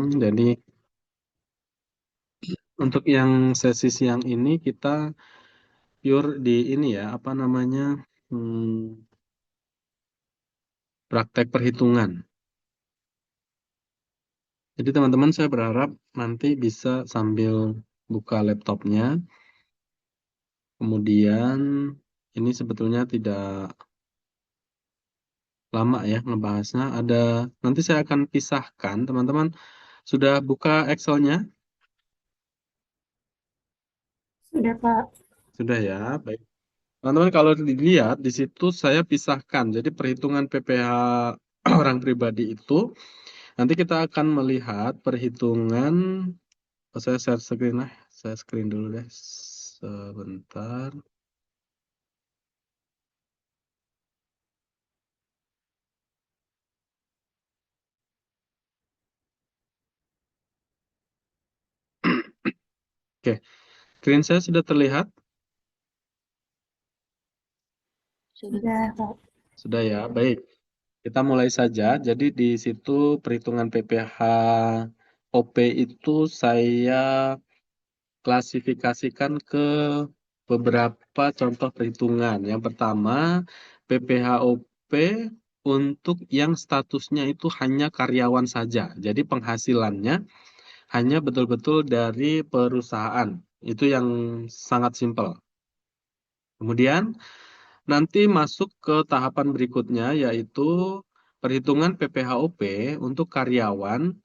Jadi untuk yang sesi siang ini kita pure di ini ya, apa namanya, praktek perhitungan. Jadi teman-teman saya berharap nanti bisa sambil buka laptopnya, kemudian ini sebetulnya tidak lama ya ngebahasnya. Nanti saya akan pisahkan, teman-teman sudah buka Excel-nya? Sudah, Pak. Sudah ya, baik. Teman-teman kalau dilihat di situ saya pisahkan. Jadi perhitungan PPh orang pribadi itu nanti kita akan melihat perhitungan. Saya share screen lah. Saya screen dulu deh. Sebentar. Oke, screen saya sudah terlihat? Sudah, Pak. Sudah ya, baik. Kita mulai saja. Jadi di situ perhitungan PPh OP itu saya klasifikasikan ke beberapa contoh perhitungan. Yang pertama, PPHOP untuk yang statusnya itu hanya karyawan saja. Jadi penghasilannya hanya betul-betul dari perusahaan. Itu yang sangat simpel. Kemudian nanti masuk ke tahapan berikutnya yaitu perhitungan PPHOP untuk karyawan.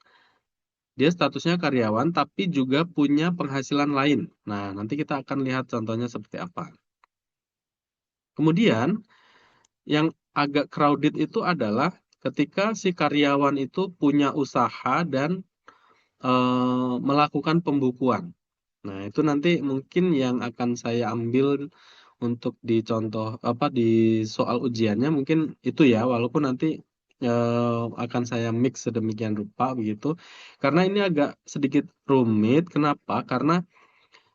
Dia statusnya karyawan tapi juga punya penghasilan lain. Nah, nanti kita akan lihat contohnya seperti apa. Kemudian, yang agak crowded itu adalah ketika si karyawan itu punya usaha dan melakukan pembukuan. Nah, itu nanti mungkin yang akan saya ambil untuk di contoh apa di soal ujiannya mungkin itu ya, walaupun nanti akan saya mix sedemikian rupa begitu. Karena ini agak sedikit rumit. Kenapa? Karena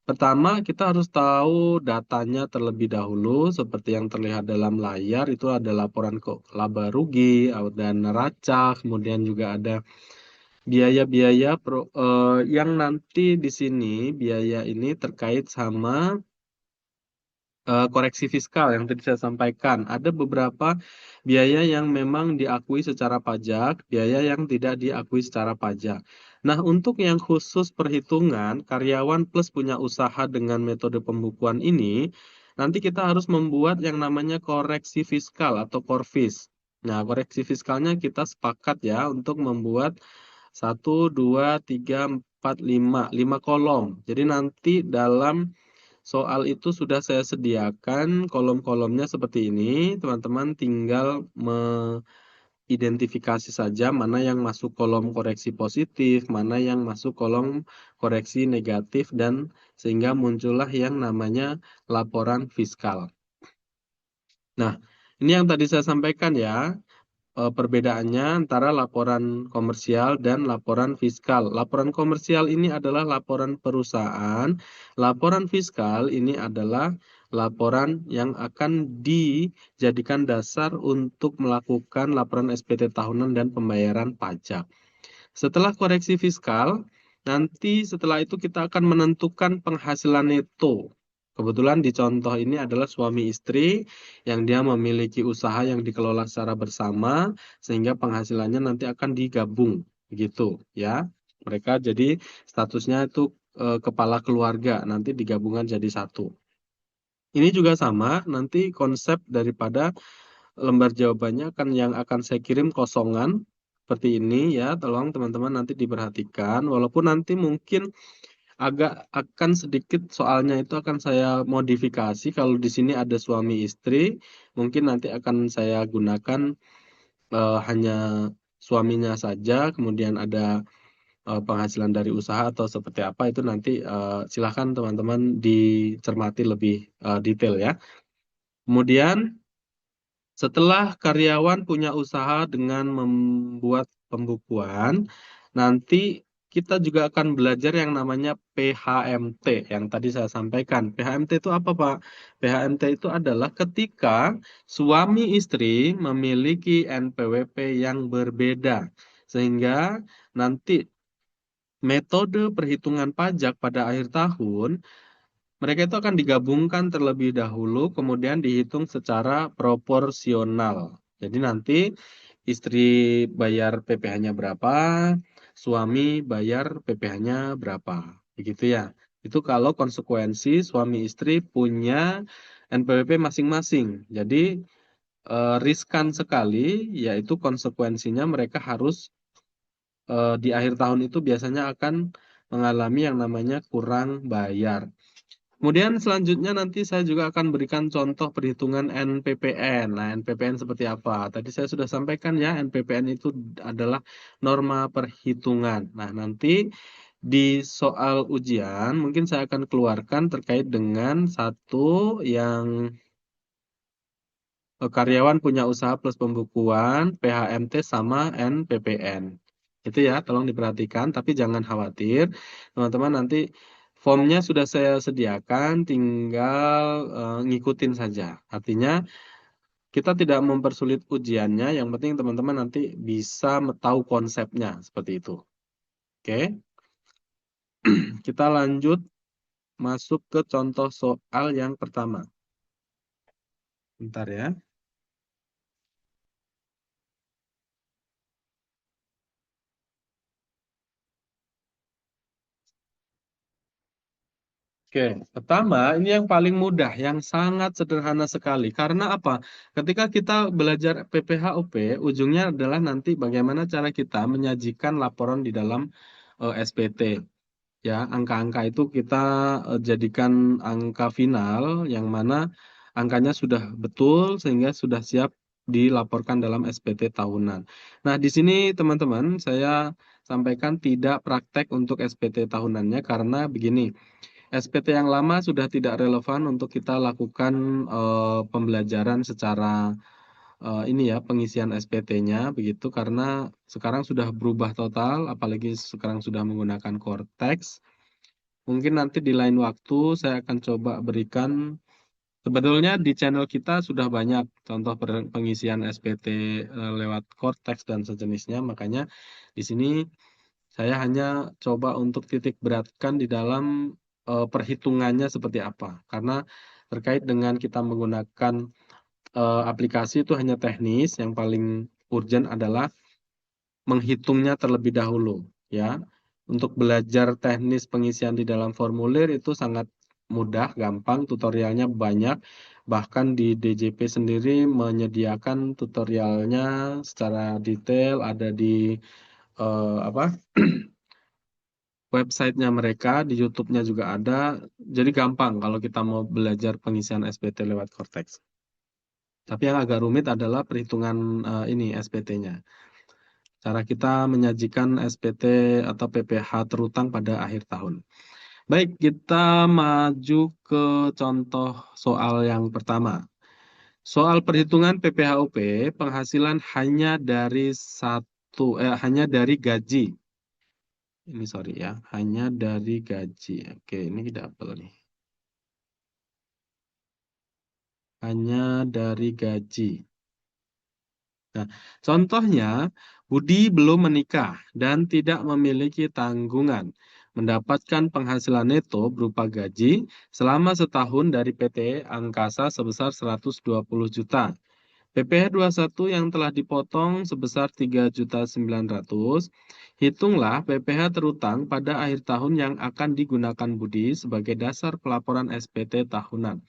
pertama, kita harus tahu datanya terlebih dahulu, seperti yang terlihat dalam layar, itu ada laporan kok laba rugi, dan neraca, kemudian juga ada biaya-biaya yang nanti di sini, biaya ini terkait sama koreksi fiskal yang tadi saya sampaikan. Ada beberapa biaya yang memang diakui secara pajak, biaya yang tidak diakui secara pajak. Nah, untuk yang khusus perhitungan karyawan plus punya usaha dengan metode pembukuan ini, nanti kita harus membuat yang namanya koreksi fiskal atau korfis. Nah, koreksi fiskalnya kita sepakat ya untuk membuat 1, 2, 3, 4, 5 kolom. Jadi nanti dalam soal itu sudah saya sediakan kolom-kolomnya seperti ini. Teman-teman tinggal mengidentifikasi saja mana yang masuk kolom koreksi positif, mana yang masuk kolom koreksi negatif, dan sehingga muncullah yang namanya laporan fiskal. Nah, ini yang tadi saya sampaikan ya, perbedaannya antara laporan komersial dan laporan fiskal. Laporan komersial ini adalah laporan perusahaan, laporan fiskal ini adalah laporan yang akan dijadikan dasar untuk melakukan laporan SPT tahunan dan pembayaran pajak. Setelah koreksi fiskal, nanti setelah itu kita akan menentukan penghasilan neto. Kebetulan di contoh ini adalah suami istri yang dia memiliki usaha yang dikelola secara bersama, sehingga penghasilannya nanti akan digabung, gitu ya. Mereka jadi statusnya itu kepala keluarga, nanti digabungkan jadi satu. Ini juga sama, nanti konsep daripada lembar jawabannya yang akan saya kirim kosongan seperti ini ya. Tolong teman-teman nanti diperhatikan. Walaupun nanti mungkin agak akan sedikit soalnya itu akan saya modifikasi. Kalau di sini ada suami istri, mungkin nanti akan saya gunakan hanya suaminya saja. Kemudian ada penghasilan dari usaha atau seperti apa itu nanti silakan teman-teman dicermati lebih detail ya. Kemudian setelah karyawan punya usaha dengan membuat pembukuan, nanti kita juga akan belajar yang namanya PHMT yang tadi saya sampaikan. PHMT itu apa, Pak? PHMT itu adalah ketika suami istri memiliki NPWP yang berbeda. Sehingga nanti metode perhitungan pajak pada akhir tahun, mereka itu akan digabungkan terlebih dahulu, kemudian dihitung secara proporsional. Jadi nanti istri bayar PPh-nya berapa, suami bayar PPh-nya berapa. Begitu ya. Itu kalau konsekuensi suami istri punya NPWP masing-masing. Jadi riskan sekali, yaitu konsekuensinya mereka harus di akhir tahun itu biasanya akan mengalami yang namanya kurang bayar. Kemudian selanjutnya nanti saya juga akan berikan contoh perhitungan NPPN. Nah, NPPN seperti apa? Tadi saya sudah sampaikan ya, NPPN itu adalah norma perhitungan. Nah, nanti di soal ujian mungkin saya akan keluarkan terkait dengan satu yang karyawan punya usaha plus pembukuan, PHMT sama NPPN. Itu ya, tolong diperhatikan, tapi jangan khawatir. Teman-teman nanti formnya sudah saya sediakan, tinggal ngikutin saja. Artinya kita tidak mempersulit ujiannya, yang penting teman-teman nanti bisa tahu konsepnya seperti itu. Oke, kita lanjut masuk ke contoh soal yang pertama. Bentar ya. Oke, pertama ini yang paling mudah, yang sangat sederhana sekali. Karena apa? Ketika kita belajar PPHUP, ujungnya adalah nanti bagaimana cara kita menyajikan laporan di dalam SPT. Ya, angka-angka itu kita jadikan angka final yang mana angkanya sudah betul sehingga sudah siap dilaporkan dalam SPT tahunan. Nah, di sini teman-teman saya sampaikan tidak praktek untuk SPT tahunannya karena begini. SPT yang lama sudah tidak relevan untuk kita lakukan pembelajaran secara ini ya pengisian SPT-nya begitu karena sekarang sudah berubah total apalagi sekarang sudah menggunakan Cortex. Mungkin nanti di lain waktu saya akan coba berikan sebetulnya di channel kita sudah banyak contoh pengisian SPT lewat Cortex dan sejenisnya makanya di sini saya hanya coba untuk titik beratkan di dalam perhitungannya seperti apa. Karena terkait dengan kita menggunakan aplikasi itu hanya teknis, yang paling urgent adalah menghitungnya terlebih dahulu, ya. Untuk belajar teknis pengisian di dalam formulir itu sangat mudah, gampang, tutorialnya banyak. Bahkan di DJP sendiri menyediakan tutorialnya secara detail, ada di apa websitenya mereka, di YouTube-nya juga ada. Jadi gampang kalau kita mau belajar pengisian SPT lewat Cortex. Tapi yang agak rumit adalah perhitungan ini SPT-nya. Cara kita menyajikan SPT atau PPh terutang pada akhir tahun. Baik, kita maju ke contoh soal yang pertama. Soal perhitungan PPHUP, penghasilan hanya dari gaji. Ini sorry ya, hanya dari gaji. Oke, ini double nih. Hanya dari gaji. Nah, contohnya, Budi belum menikah dan tidak memiliki tanggungan. Mendapatkan penghasilan neto berupa gaji selama setahun dari PT Angkasa sebesar 120 juta. PPh 21 yang telah dipotong sebesar 3.900.000. Hitunglah PPh terutang pada akhir tahun yang akan digunakan Budi sebagai dasar pelaporan SPT tahunan.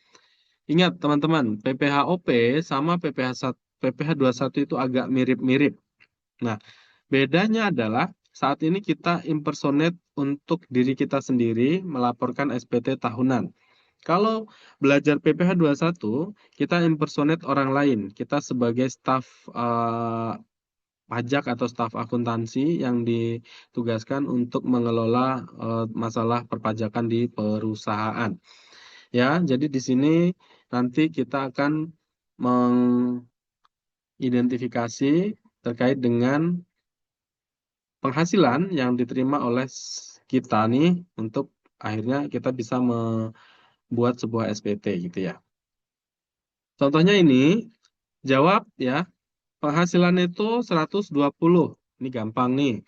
Ingat teman-teman, PPHOP sama PPh 21 itu agak mirip-mirip. Nah, bedanya adalah saat ini kita impersonate untuk diri kita sendiri melaporkan SPT tahunan. Kalau belajar PPh 21, kita impersonate orang lain. Kita sebagai staf pajak atau staf akuntansi yang ditugaskan untuk mengelola masalah perpajakan di perusahaan. Ya, jadi di sini nanti kita akan mengidentifikasi terkait dengan penghasilan yang diterima oleh kita nih untuk akhirnya kita bisa membuat sebuah SPT gitu ya. Contohnya ini, jawab ya, penghasilan itu 120. Ini gampang nih.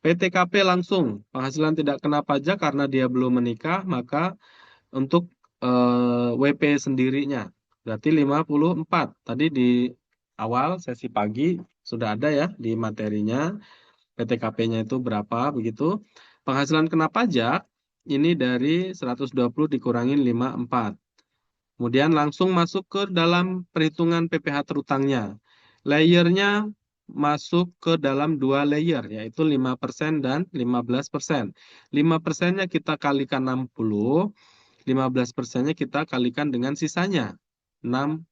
PTKP langsung, penghasilan tidak kena pajak karena dia belum menikah, maka untuk WP sendirinya, berarti 54. Tadi di awal sesi pagi sudah ada ya di materinya, PTKP-nya itu berapa begitu. Penghasilan kena pajak, ini dari 120 dikurangin 54. Kemudian langsung masuk ke dalam perhitungan PPh terutangnya. Layernya masuk ke dalam dua layer, yaitu 5% dan 15%. 5%-nya kita kalikan 60, 15%-nya kita kalikan dengan sisanya, 6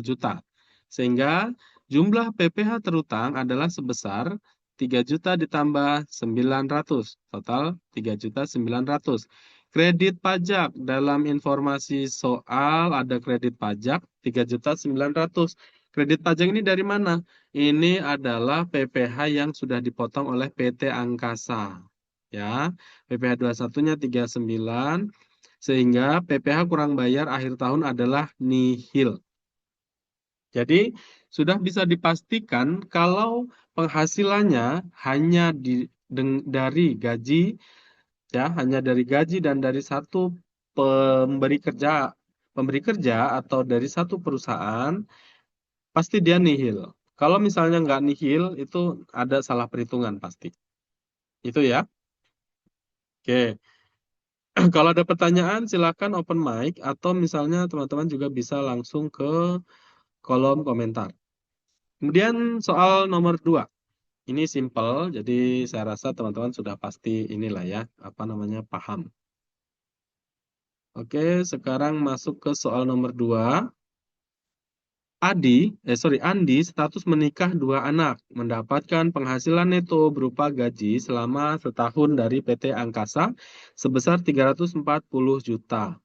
juta. Sehingga jumlah PPh terutang adalah sebesar 3 juta ditambah 900. Total 3.900.000. Kredit pajak dalam informasi soal ada kredit pajak 3.900.000. Kredit pajak ini dari mana? Ini adalah PPh yang sudah dipotong oleh PT Angkasa. Ya, PPh 21-nya 39, sehingga PPh kurang bayar akhir tahun adalah nihil. Jadi sudah bisa dipastikan kalau penghasilannya hanya dari gaji, ya, hanya dari gaji dan dari satu pemberi kerja, atau dari satu perusahaan, pasti dia nihil. Kalau misalnya nggak nihil, itu ada salah perhitungan pasti. Itu ya. Oke. Kalau ada pertanyaan, silakan open mic, atau misalnya teman-teman juga bisa langsung ke kolom komentar. Kemudian soal nomor 2. Ini simple, jadi saya rasa teman-teman sudah pasti inilah ya, apa namanya, paham. Oke, sekarang masuk ke soal nomor 2. Andi status menikah 2 anak, mendapatkan penghasilan neto berupa gaji selama setahun dari PT Angkasa sebesar 340 juta.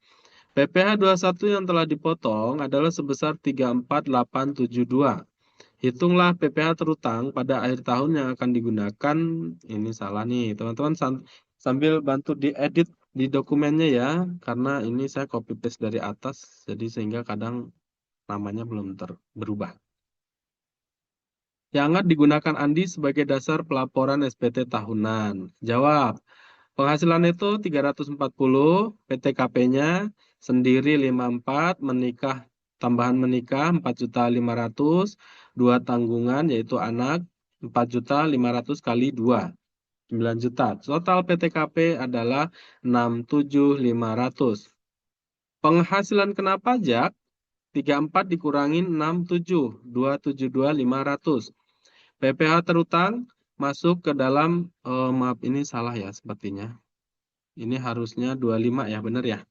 PPh 21 yang telah dipotong adalah sebesar 34.872. Hitunglah PPh terutang pada akhir tahun yang akan digunakan. Ini salah nih, teman-teman, sambil bantu diedit di dokumennya ya, karena ini saya copy paste dari atas, jadi sehingga kadang namanya belum berubah. Yang digunakan Andi sebagai dasar pelaporan SPT tahunan. Jawab. Penghasilan itu 340, PTKP-nya sendiri 54, menikah tambahan menikah 4.500.000, 2 tanggungan yaitu anak 4.500.000 kali 2, 9 juta. Total PTKP adalah 6.700.500. Penghasilan kena pajak 34 dikurangin 67, 272.500. PPh terutang masuk ke dalam, maaf ini salah ya sepertinya. Ini harusnya 25 ya, benar ya?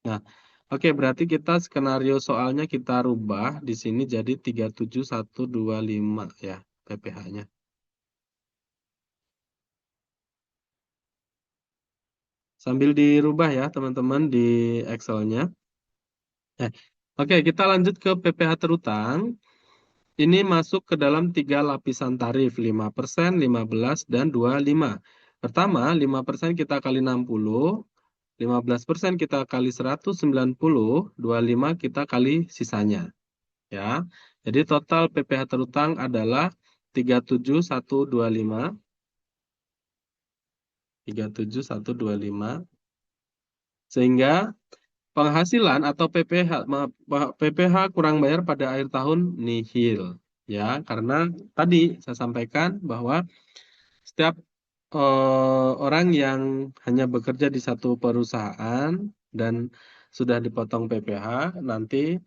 Nah, oke, berarti kita skenario soalnya kita rubah di sini jadi 37125 ya PPh-nya. Sambil dirubah ya teman-teman di Excel-nya. Oke, kita lanjut ke PPh terutang. Ini masuk ke dalam 3 lapisan tarif, 5%, 15, dan 25. Pertama, 5% kita kali 60, 15% kita kali 190, 25 kita kali sisanya. Ya. Jadi total PPh terutang adalah 37125. 37125. Sehingga penghasilan atau PPh kurang bayar pada akhir tahun nihil. Ya, karena tadi saya sampaikan bahwa setiap orang yang hanya bekerja di satu perusahaan dan sudah dipotong PPh, nanti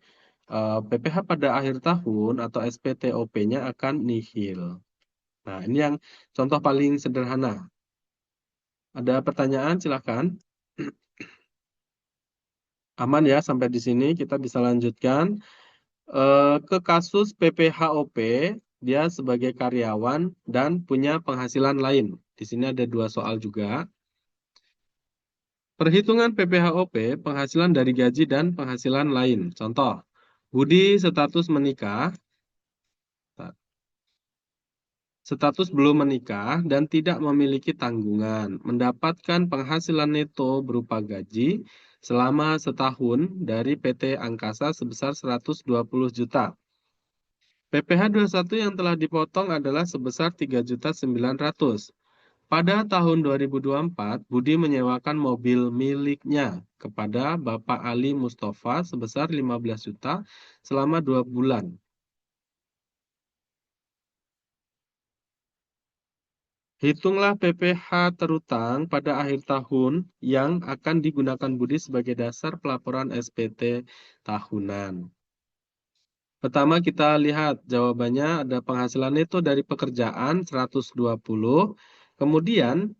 PPh pada akhir tahun atau SPTOP-nya akan nihil. Nah, ini yang contoh paling sederhana. Ada pertanyaan, silakan. Aman ya, sampai di sini kita bisa lanjutkan. Ke kasus PPHOP, dia sebagai karyawan dan punya penghasilan lain. Di sini ada 2 soal juga. Perhitungan PPHOP, penghasilan dari gaji dan penghasilan lain. Contoh, Budi status belum menikah dan tidak memiliki tanggungan, mendapatkan penghasilan neto berupa gaji selama setahun dari PT Angkasa sebesar 120 juta. PPh 21 yang telah dipotong adalah sebesar 3.900.000. Pada tahun 2024, Budi menyewakan mobil miliknya kepada Bapak Ali Mustafa sebesar 15 juta selama 2 bulan. Hitunglah PPh terutang pada akhir tahun yang akan digunakan Budi sebagai dasar pelaporan SPT tahunan. Pertama kita lihat jawabannya ada penghasilan itu dari pekerjaan 120, kemudian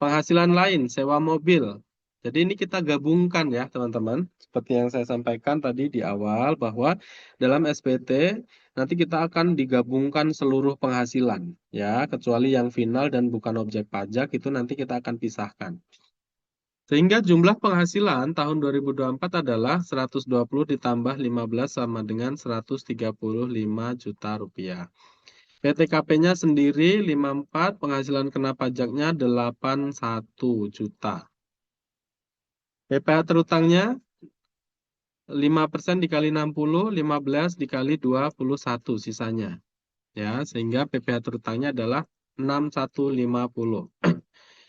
penghasilan lain sewa mobil. Jadi ini kita gabungkan ya teman-teman. Seperti yang saya sampaikan tadi di awal bahwa dalam SPT nanti kita akan digabungkan seluruh penghasilan ya, kecuali yang final dan bukan objek pajak itu nanti kita akan pisahkan. Sehingga jumlah penghasilan tahun 2024 adalah 120 ditambah 15 sama dengan 135 juta rupiah. PTKP-nya sendiri 54, penghasilan kena pajaknya 81 juta. PPh terutangnya 5% dikali 60, 15 dikali 21 sisanya. Ya, sehingga PPh terutangnya adalah 6150.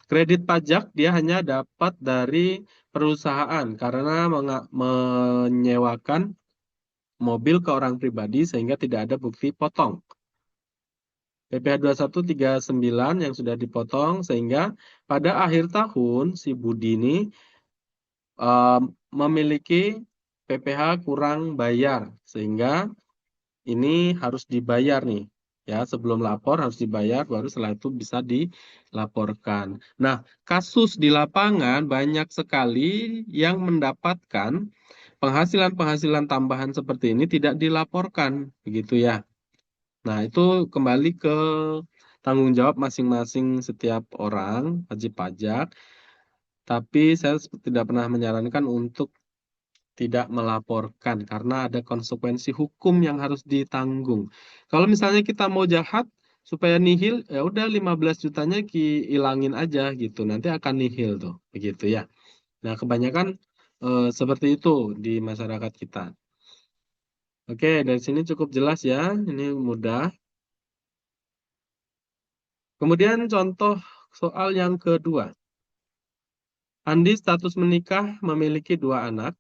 Kredit pajak dia hanya dapat dari perusahaan karena menyewakan mobil ke orang pribadi sehingga tidak ada bukti potong. PPh 2139 yang sudah dipotong sehingga pada akhir tahun si Budi ini memiliki PPh kurang bayar sehingga ini harus dibayar nih. Ya, sebelum lapor harus dibayar, baru setelah itu bisa dilaporkan. Nah, kasus di lapangan banyak sekali yang mendapatkan penghasilan-penghasilan tambahan seperti ini tidak dilaporkan, begitu ya. Nah, itu kembali ke tanggung jawab masing-masing setiap orang, wajib pajak. Tapi saya tidak pernah menyarankan untuk tidak melaporkan karena ada konsekuensi hukum yang harus ditanggung. Kalau misalnya kita mau jahat supaya nihil, ya udah 15 jutanya hilangin aja gitu. Nanti akan nihil tuh, begitu ya. Nah, kebanyakan seperti itu di masyarakat kita. Oke, dari sini cukup jelas ya. Ini mudah. Kemudian contoh soal yang kedua. Andi status menikah memiliki 2 anak.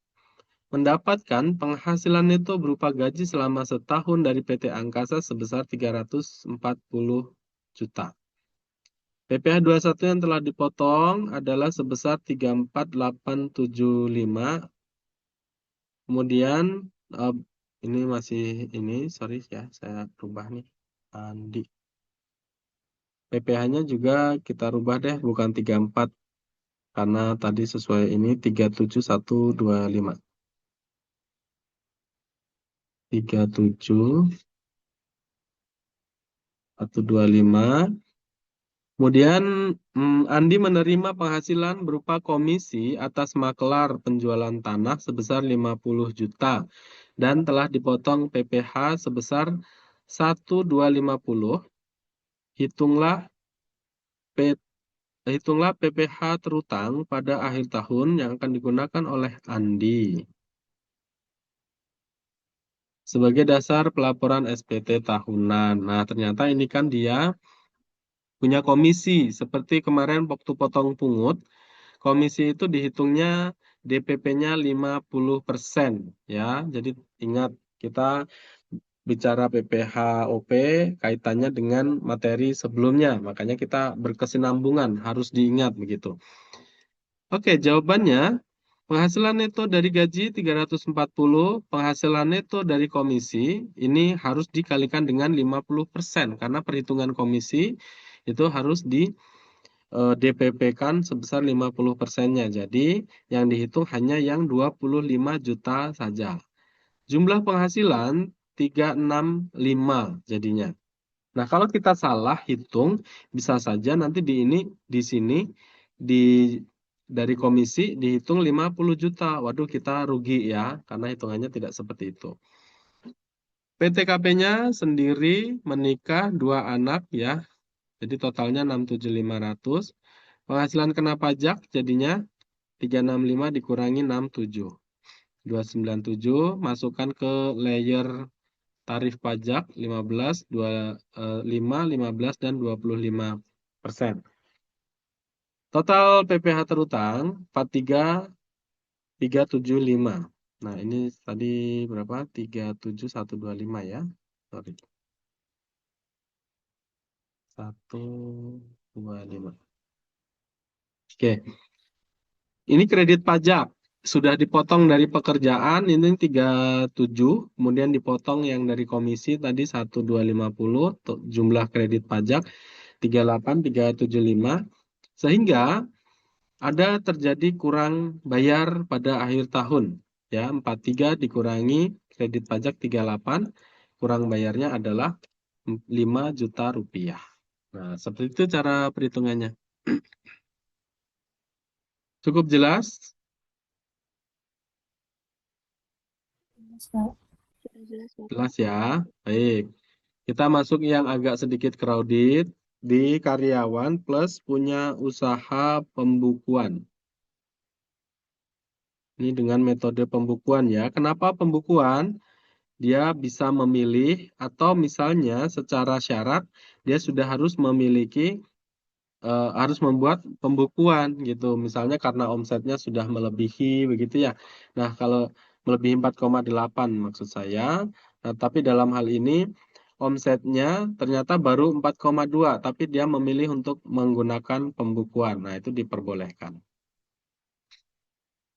Mendapatkan penghasilan itu berupa gaji selama setahun dari PT Angkasa sebesar 340 juta. PPh 21 yang telah dipotong adalah sebesar 34875. Kemudian ini masih sorry ya, saya rubah nih. Andi. PPh-nya juga kita rubah deh, bukan 34 karena tadi sesuai ini 37125. 37125. Kemudian Andi menerima penghasilan berupa komisi atas makelar penjualan tanah sebesar 50 juta dan telah dipotong PPh sebesar 1250. Hitunglah PPh terutang pada akhir tahun yang akan digunakan oleh Andi sebagai dasar pelaporan SPT tahunan. Nah, ternyata ini kan dia punya komisi seperti kemarin waktu potong pungut. Komisi itu dihitungnya DPP-nya 50% ya. Jadi ingat kita bicara PPh OP kaitannya dengan materi sebelumnya. Makanya kita berkesinambungan, harus diingat begitu. Oke, jawabannya penghasilan neto dari gaji 340, penghasilan neto dari komisi ini harus dikalikan dengan 50% karena perhitungan komisi itu harus di DPP-kan sebesar 50%-nya. Jadi yang dihitung hanya yang 25 juta saja. Jumlah penghasilan 365 jadinya. Nah, kalau kita salah hitung bisa saja nanti di sini di dari komisi dihitung 50 juta. Waduh, kita rugi ya karena hitungannya tidak seperti itu. PTKP-nya sendiri menikah 2 anak ya. Jadi totalnya 67.500. Penghasilan kena pajak jadinya 365 dikurangi 67. 297 masukkan ke layer tarif pajak 15, 5, 15, dan 25%. Total PPh terutang 43.375. Nah, ini tadi berapa? 37.125 ya. Sorry. 125. Oke. Ini kredit pajak. Sudah dipotong dari pekerjaan ini 37, kemudian dipotong yang dari komisi tadi 1.250, jumlah kredit pajak 38.375, sehingga ada terjadi kurang bayar pada akhir tahun. Ya, 43 dikurangi kredit pajak 38, kurang bayarnya adalah 5 juta rupiah. Nah, seperti itu cara perhitungannya. Cukup jelas? Jelas, Pak. Sudah jelas, Bapak. Jelas ya. Baik. Kita masuk yang agak sedikit crowded di karyawan plus punya usaha pembukuan. Ini dengan metode pembukuan ya. Kenapa pembukuan? Dia bisa memilih atau misalnya secara syarat dia sudah harus memiliki harus membuat pembukuan gitu. Misalnya karena omsetnya sudah melebihi begitu ya. Nah, kalau melebihi 4,8 maksud saya. Nah, tapi dalam hal ini omsetnya ternyata baru 4,2 tapi dia memilih untuk menggunakan pembukuan. Nah, itu diperbolehkan.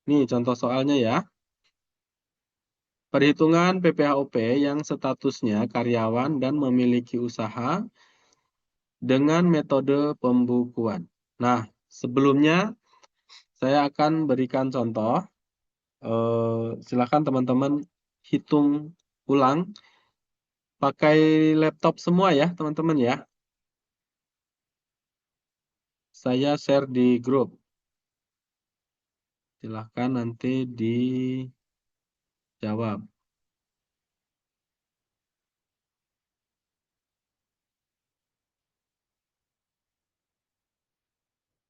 Nih contoh soalnya ya. Perhitungan PPHOP yang statusnya karyawan dan memiliki usaha dengan metode pembukuan. Nah, sebelumnya saya akan berikan contoh. Silakan teman-teman hitung ulang. Pakai laptop semua ya, teman-teman ya. Saya share di grup. Silakan nanti dijawab.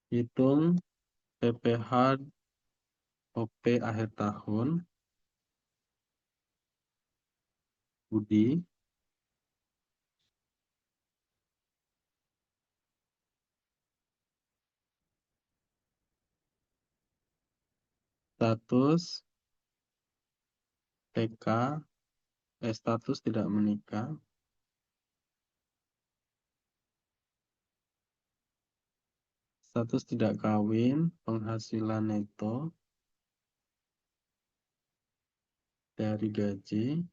Hitung PPh OP akhir tahun. Budi. Status PK. Status tidak menikah. Status tidak kawin. Penghasilan neto dari gaji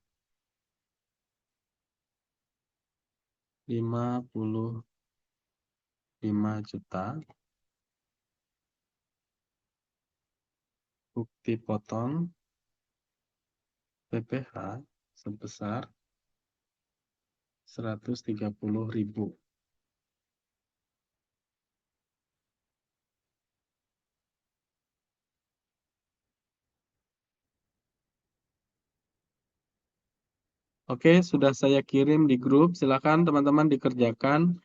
55 juta. Bukti potong PPh sebesar 130.000. Oke, sudah saya kirim di grup. Silakan teman-teman dikerjakan.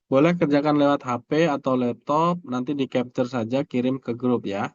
Boleh kerjakan lewat HP atau laptop. Nanti di capture saja, kirim ke grup ya.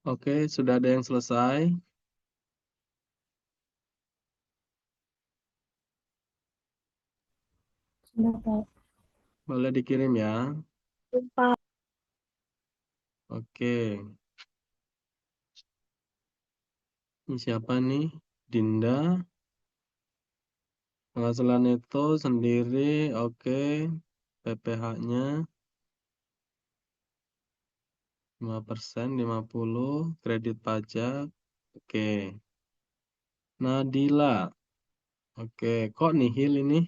Oke, sudah ada yang selesai? Sudah, Pak. Boleh dikirim ya. Pak. Oke, ini siapa nih? Dinda. Penghasilan itu sendiri, oke. PPh-nya 5%, 50, kredit pajak, oke. Nadila, oke. Kok nihil ini?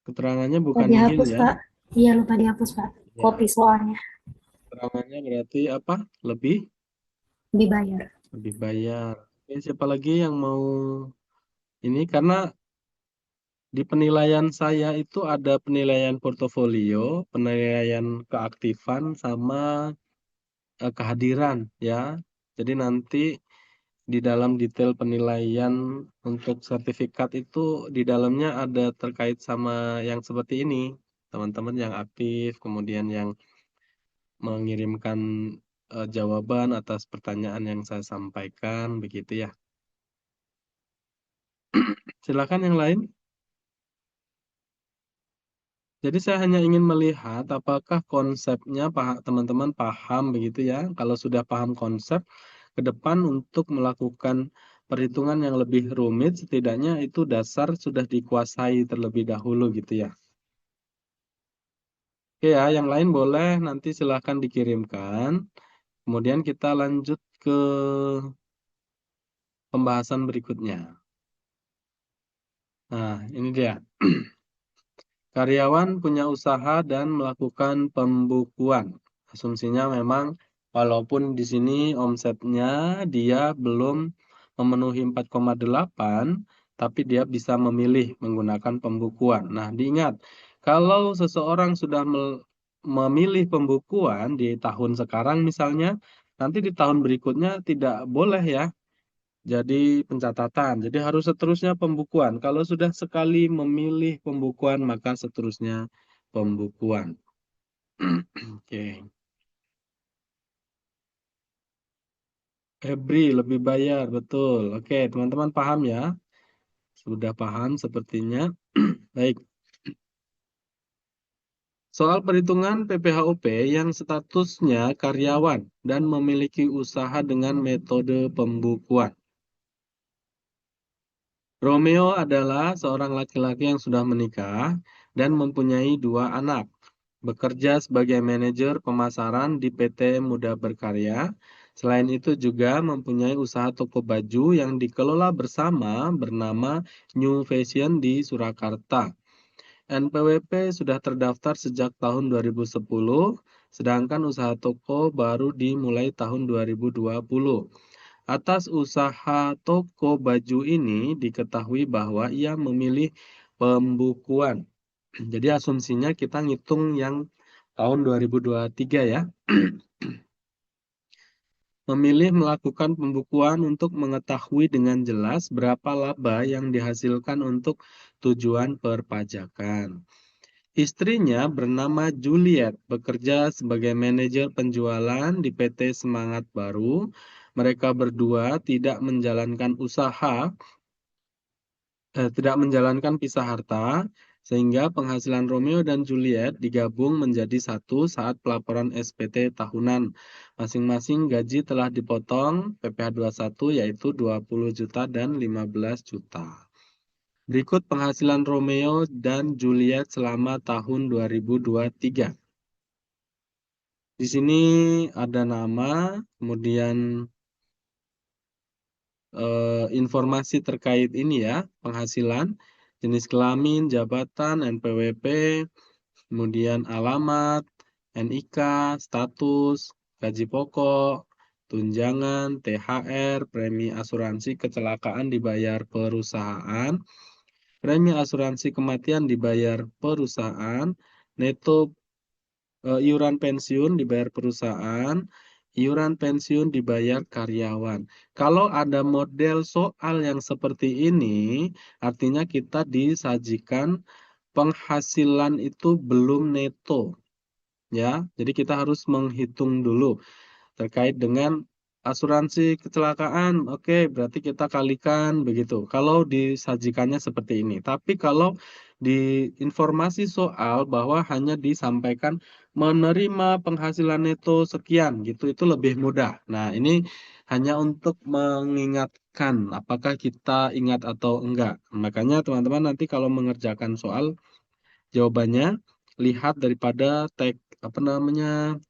Keterangannya Lupa bukan nihil dihapus, ya? Pak. Iya, lupa dihapus, Pak. Ya, Kopi soalnya. keterangannya berarti apa? Lebih? Dibayar. Lebih bayar. Oke, siapa lagi yang mau ini? Karena di penilaian saya itu ada penilaian portofolio, penilaian keaktifan, sama kehadiran ya. Jadi nanti di dalam detail penilaian untuk sertifikat itu di dalamnya ada terkait sama yang seperti ini. Teman-teman yang aktif, kemudian yang mengirimkan jawaban atas pertanyaan yang saya sampaikan, begitu ya. Silakan yang lain. Jadi saya hanya ingin melihat apakah konsepnya teman-teman paham begitu ya. Kalau sudah paham konsep, ke depan untuk melakukan perhitungan yang lebih rumit, setidaknya itu dasar sudah dikuasai terlebih dahulu gitu ya. Oke ya, yang lain boleh nanti silahkan dikirimkan. Kemudian kita lanjut ke pembahasan berikutnya. Nah, ini dia. Karyawan punya usaha dan melakukan pembukuan. Asumsinya memang walaupun di sini omsetnya dia belum memenuhi 4,8, tapi dia bisa memilih menggunakan pembukuan. Nah, diingat, kalau seseorang sudah memilih pembukuan di tahun sekarang misalnya, nanti di tahun berikutnya tidak boleh ya jadi pencatatan. Jadi harus seterusnya pembukuan. Kalau sudah sekali memilih pembukuan, maka seterusnya pembukuan. Oke. Febri lebih bayar, betul. Oke, teman-teman paham ya? Sudah paham sepertinya. Baik. Soal perhitungan PPHUP yang statusnya karyawan dan memiliki usaha dengan metode pembukuan. Romeo adalah seorang laki-laki yang sudah menikah dan mempunyai 2 anak. Bekerja sebagai manajer pemasaran di PT Muda Berkarya. Selain itu juga mempunyai usaha toko baju yang dikelola bersama bernama New Fashion di Surakarta. NPWP sudah terdaftar sejak tahun 2010, sedangkan usaha toko baru dimulai tahun 2020. Atas usaha toko baju ini diketahui bahwa ia memilih pembukuan. Jadi asumsinya kita ngitung yang tahun 2023 ya. Memilih melakukan pembukuan untuk mengetahui dengan jelas berapa laba yang dihasilkan untuk tujuan perpajakan. Istrinya bernama Juliet, bekerja sebagai manajer penjualan di PT Semangat Baru. Mereka berdua tidak menjalankan pisah harta, sehingga penghasilan Romeo dan Juliet digabung menjadi satu saat pelaporan SPT tahunan. Masing-masing gaji telah dipotong PPh 21 yaitu 20 juta dan 15 juta. Berikut penghasilan Romeo dan Juliet selama tahun 2023. Di sini ada nama, kemudian informasi terkait ini ya, penghasilan, jenis kelamin, jabatan, NPWP, kemudian alamat, NIK, status, gaji pokok, tunjangan, THR, premi asuransi kecelakaan dibayar perusahaan, premi asuransi kematian dibayar perusahaan, neto iuran pensiun dibayar perusahaan, iuran pensiun dibayar karyawan. Kalau ada model soal yang seperti ini, artinya kita disajikan penghasilan itu belum neto. ya. Jadi kita harus menghitung dulu terkait dengan asuransi kecelakaan. Oke, berarti kita kalikan begitu. Kalau disajikannya seperti ini. Tapi kalau di informasi soal bahwa hanya disampaikan menerima penghasilan neto sekian gitu, itu lebih mudah. Nah, ini hanya untuk mengingatkan apakah kita ingat atau enggak. Makanya teman-teman nanti kalau mengerjakan soal jawabannya lihat daripada teks apa namanya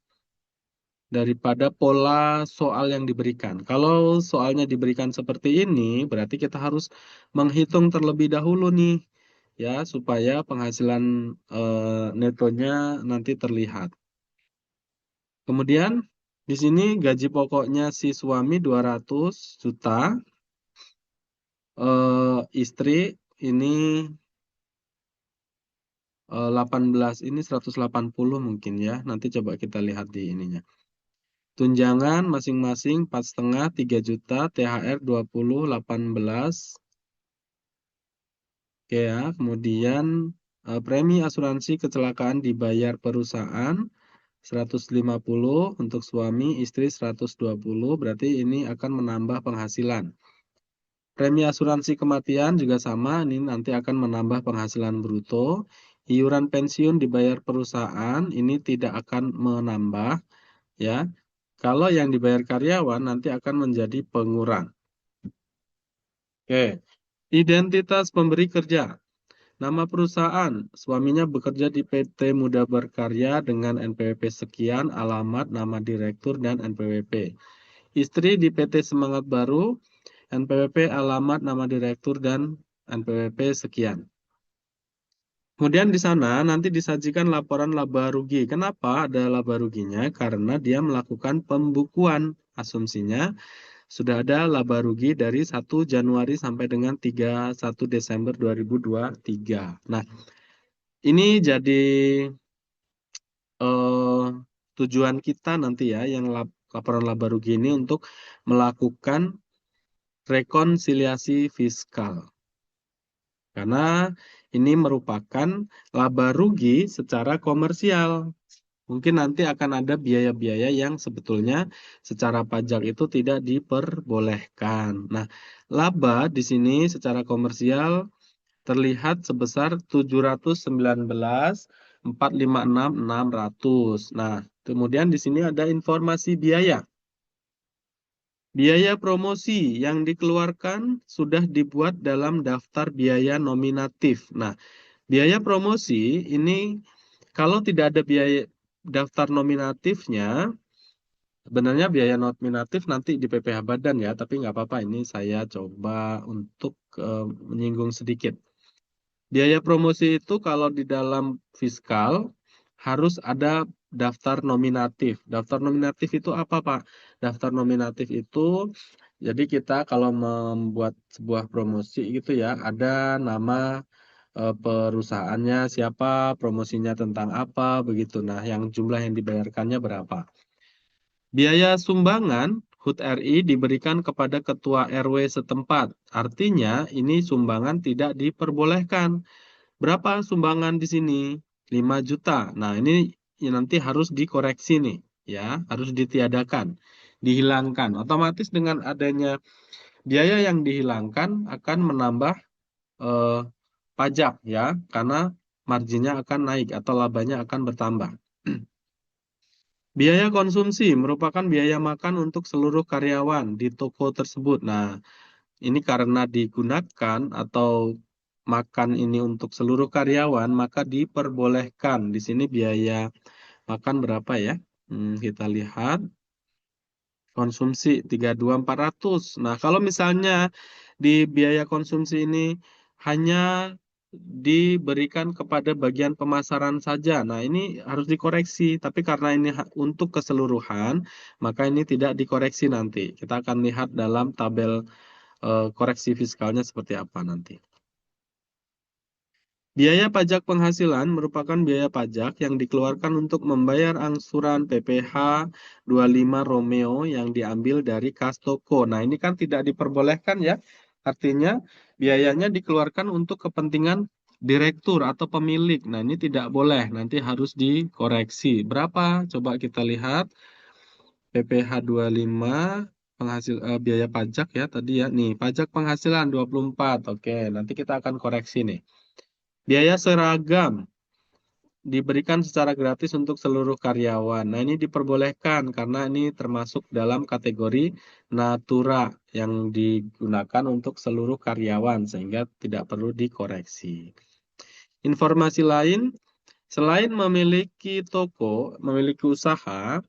daripada pola soal yang diberikan. Kalau soalnya diberikan seperti ini, berarti kita harus menghitung terlebih dahulu nih, ya, supaya penghasilan netonya nanti terlihat. Kemudian di sini gaji pokoknya si suami 200 juta, istri ini 18, ini 180 mungkin ya. Nanti coba kita lihat di ininya. Tunjangan masing-masing 4,5 3 juta, THR 20 18. Oke ya, kemudian premi asuransi kecelakaan dibayar perusahaan 150 untuk suami, istri 120, berarti ini akan menambah penghasilan. Premi asuransi kematian juga sama, ini nanti akan menambah penghasilan bruto. Iuran pensiun dibayar perusahaan, ini tidak akan menambah ya. Kalau yang dibayar karyawan nanti akan menjadi pengurang. Oke, identitas pemberi kerja. Nama perusahaan, suaminya bekerja di PT Muda Berkarya dengan NPWP sekian, alamat, nama direktur, dan NPWP. Istri di PT Semangat Baru, NPWP, alamat, nama direktur, dan NPWP sekian. Kemudian di sana nanti disajikan laporan laba rugi. Kenapa ada laba ruginya? Karena dia melakukan pembukuan. Asumsinya sudah ada laba rugi dari 1 Januari sampai dengan 31 Desember 2023. Nah, ini jadi tujuan kita nanti ya, yang laporan laba rugi ini untuk melakukan rekonsiliasi fiskal. Karena ini merupakan laba rugi secara komersial. Mungkin nanti akan ada biaya-biaya yang sebetulnya secara pajak itu tidak diperbolehkan. Nah, laba di sini secara komersial terlihat sebesar 719.456.600. Nah, kemudian di sini ada informasi biaya. Biaya promosi yang dikeluarkan sudah dibuat dalam daftar biaya nominatif. Nah, biaya promosi ini kalau tidak ada biaya daftar nominatifnya, sebenarnya biaya nominatif nanti di PPh Badan ya, tapi nggak apa-apa, ini saya coba untuk menyinggung sedikit. Biaya promosi itu kalau di dalam fiskal harus ada daftar nominatif. Daftar nominatif itu apa, Pak? Daftar nominatif itu jadi kita kalau membuat sebuah promosi gitu ya, ada nama perusahaannya siapa, promosinya tentang apa, begitu. Nah, yang jumlah yang dibayarkannya berapa. Biaya sumbangan HUT RI diberikan kepada ketua RW setempat. Artinya ini sumbangan tidak diperbolehkan. Berapa sumbangan di sini? 5 juta. Nah, ini nanti harus dikoreksi nih, ya, harus ditiadakan, dihilangkan. Otomatis dengan adanya biaya yang dihilangkan akan menambah eh, pajak ya, karena marginnya akan naik atau labanya akan bertambah. Biaya konsumsi merupakan biaya makan untuk seluruh karyawan di toko tersebut. Nah, ini karena digunakan atau makan ini untuk seluruh karyawan, maka diperbolehkan. Di sini biaya makan berapa ya? Kita lihat. Konsumsi 32.400. Nah, kalau misalnya di biaya konsumsi ini hanya diberikan kepada bagian pemasaran saja. Nah, ini harus dikoreksi, tapi karena ini untuk keseluruhan, maka ini tidak dikoreksi nanti. Kita akan lihat dalam tabel koreksi fiskalnya seperti apa nanti. Biaya pajak penghasilan merupakan biaya pajak yang dikeluarkan untuk membayar angsuran PPh 25 Romeo yang diambil dari kas toko. Nah, ini kan tidak diperbolehkan ya. Artinya biayanya dikeluarkan untuk kepentingan direktur atau pemilik. Nah, ini tidak boleh, nanti harus dikoreksi. Berapa? Coba kita lihat. PPh 25 biaya pajak ya tadi ya. Nih, pajak penghasilan 24. Oke, nanti kita akan koreksi nih. Biaya seragam diberikan secara gratis untuk seluruh karyawan. Nah, ini diperbolehkan karena ini termasuk dalam kategori natura yang digunakan untuk seluruh karyawan sehingga tidak perlu dikoreksi. Informasi lain, selain memiliki toko, memiliki usaha,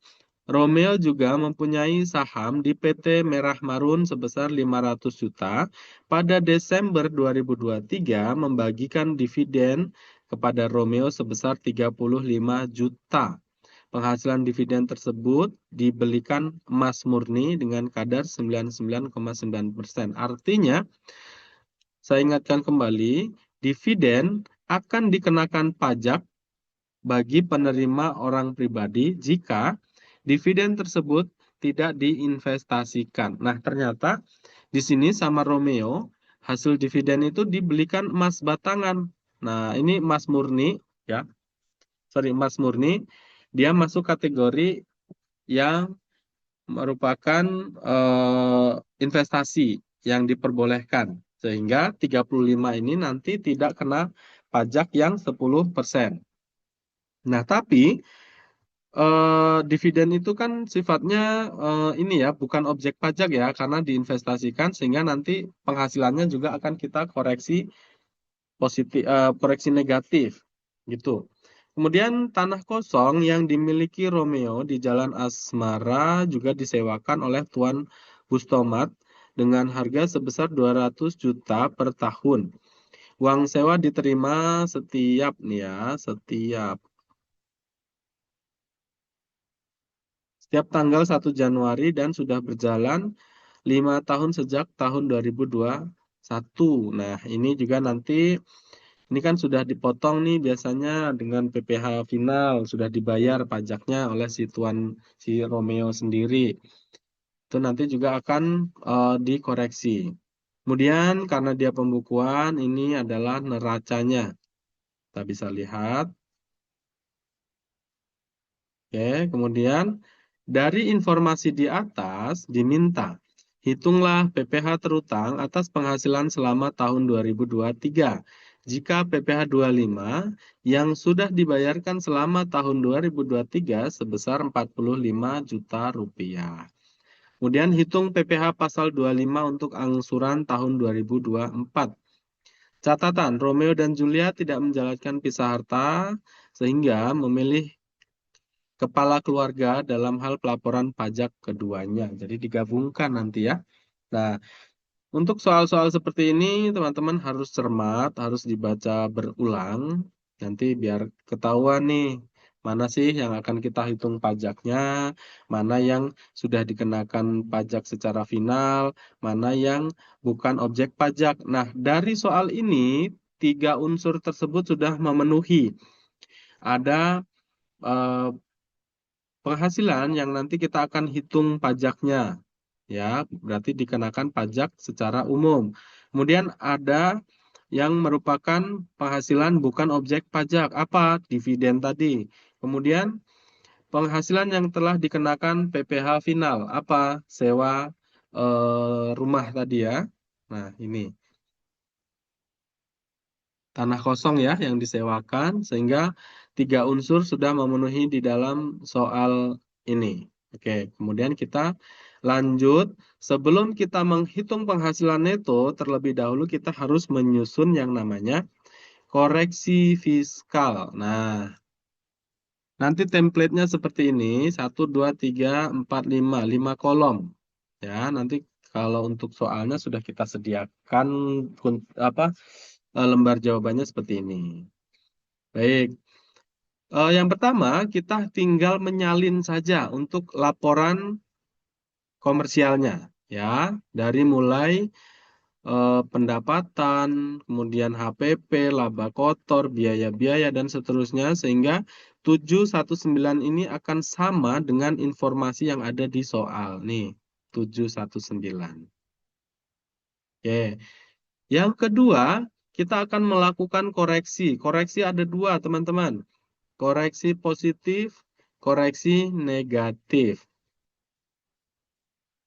Romeo juga mempunyai saham di PT Merah Marun sebesar 500 juta. Pada Desember 2023 membagikan dividen kepada Romeo sebesar 35 juta. Penghasilan dividen tersebut dibelikan emas murni dengan kadar 99,9%. Artinya, saya ingatkan kembali, dividen akan dikenakan pajak bagi penerima orang pribadi jika dividen tersebut tidak diinvestasikan. Nah, ternyata di sini sama Romeo, hasil dividen itu dibelikan emas batangan. Nah, ini emas murni, ya. Sorry, emas murni, dia masuk kategori yang merupakan investasi yang diperbolehkan. Sehingga 35 ini nanti tidak kena pajak yang 10%. Nah, tapi dividen itu kan sifatnya ini ya, bukan objek pajak ya, karena diinvestasikan sehingga nanti penghasilannya juga akan kita koreksi positif, koreksi negatif, gitu. Kemudian tanah kosong yang dimiliki Romeo di Jalan Asmara juga disewakan oleh Tuan Bustomat dengan harga sebesar 200 juta per tahun. Uang sewa diterima setiap nih ya, setiap tanggal 1 Januari dan sudah berjalan 5 tahun sejak tahun 2021. Nah, ini juga nanti, ini kan sudah dipotong nih biasanya dengan PPh final, sudah dibayar pajaknya oleh si Romeo sendiri. Itu nanti juga akan dikoreksi. Kemudian karena dia pembukuan, ini adalah neracanya. Kita bisa lihat. Oke, kemudian dari informasi di atas diminta, hitunglah PPh terutang atas penghasilan selama tahun 2023. Jika PPh 25 yang sudah dibayarkan selama tahun 2023 sebesar 45 juta rupiah. Kemudian hitung PPh pasal 25 untuk angsuran tahun 2024. Catatan, Romeo dan Julia tidak menjalankan pisah harta sehingga memilih kepala keluarga dalam hal pelaporan pajak keduanya. Jadi digabungkan nanti ya. Nah, untuk soal-soal seperti ini teman-teman harus cermat, harus dibaca berulang. Nanti biar ketahuan nih, mana sih yang akan kita hitung pajaknya, mana yang sudah dikenakan pajak secara final, mana yang bukan objek pajak. Nah, dari soal ini, 3 unsur tersebut sudah memenuhi. Ada penghasilan yang nanti kita akan hitung pajaknya, ya, berarti dikenakan pajak secara umum. Kemudian ada yang merupakan penghasilan bukan objek pajak, apa? Dividen tadi. Kemudian penghasilan yang telah dikenakan PPh final, apa? Sewa rumah tadi ya. Nah, ini tanah kosong ya yang disewakan, sehingga 3 unsur sudah memenuhi di dalam soal ini. Oke, kemudian kita lanjut. Sebelum kita menghitung penghasilan neto, terlebih dahulu kita harus menyusun yang namanya koreksi fiskal. Nah, nanti template-nya seperti ini, 1, 2, 3, 4, 5, 5 kolom. Ya, nanti kalau untuk soalnya sudah kita sediakan apa lembar jawabannya seperti ini. Baik, yang pertama kita tinggal menyalin saja untuk laporan komersialnya, ya, dari mulai pendapatan, kemudian HPP, laba kotor, biaya-biaya dan seterusnya, sehingga 719 ini akan sama dengan informasi yang ada di soal nih, 719. Oke. Yang kedua, kita akan melakukan koreksi. Koreksi ada dua, teman-teman. Koreksi positif, koreksi negatif.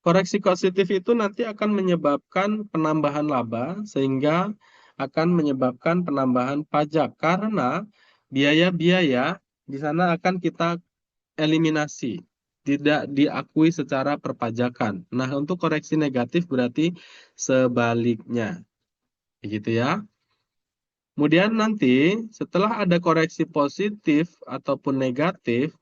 Koreksi positif itu nanti akan menyebabkan penambahan laba, sehingga akan menyebabkan penambahan pajak. Karena biaya-biaya di sana akan kita eliminasi, tidak diakui secara perpajakan. Nah, untuk koreksi negatif berarti sebaliknya. Begitu ya. Kemudian nanti setelah ada koreksi positif ataupun negatif,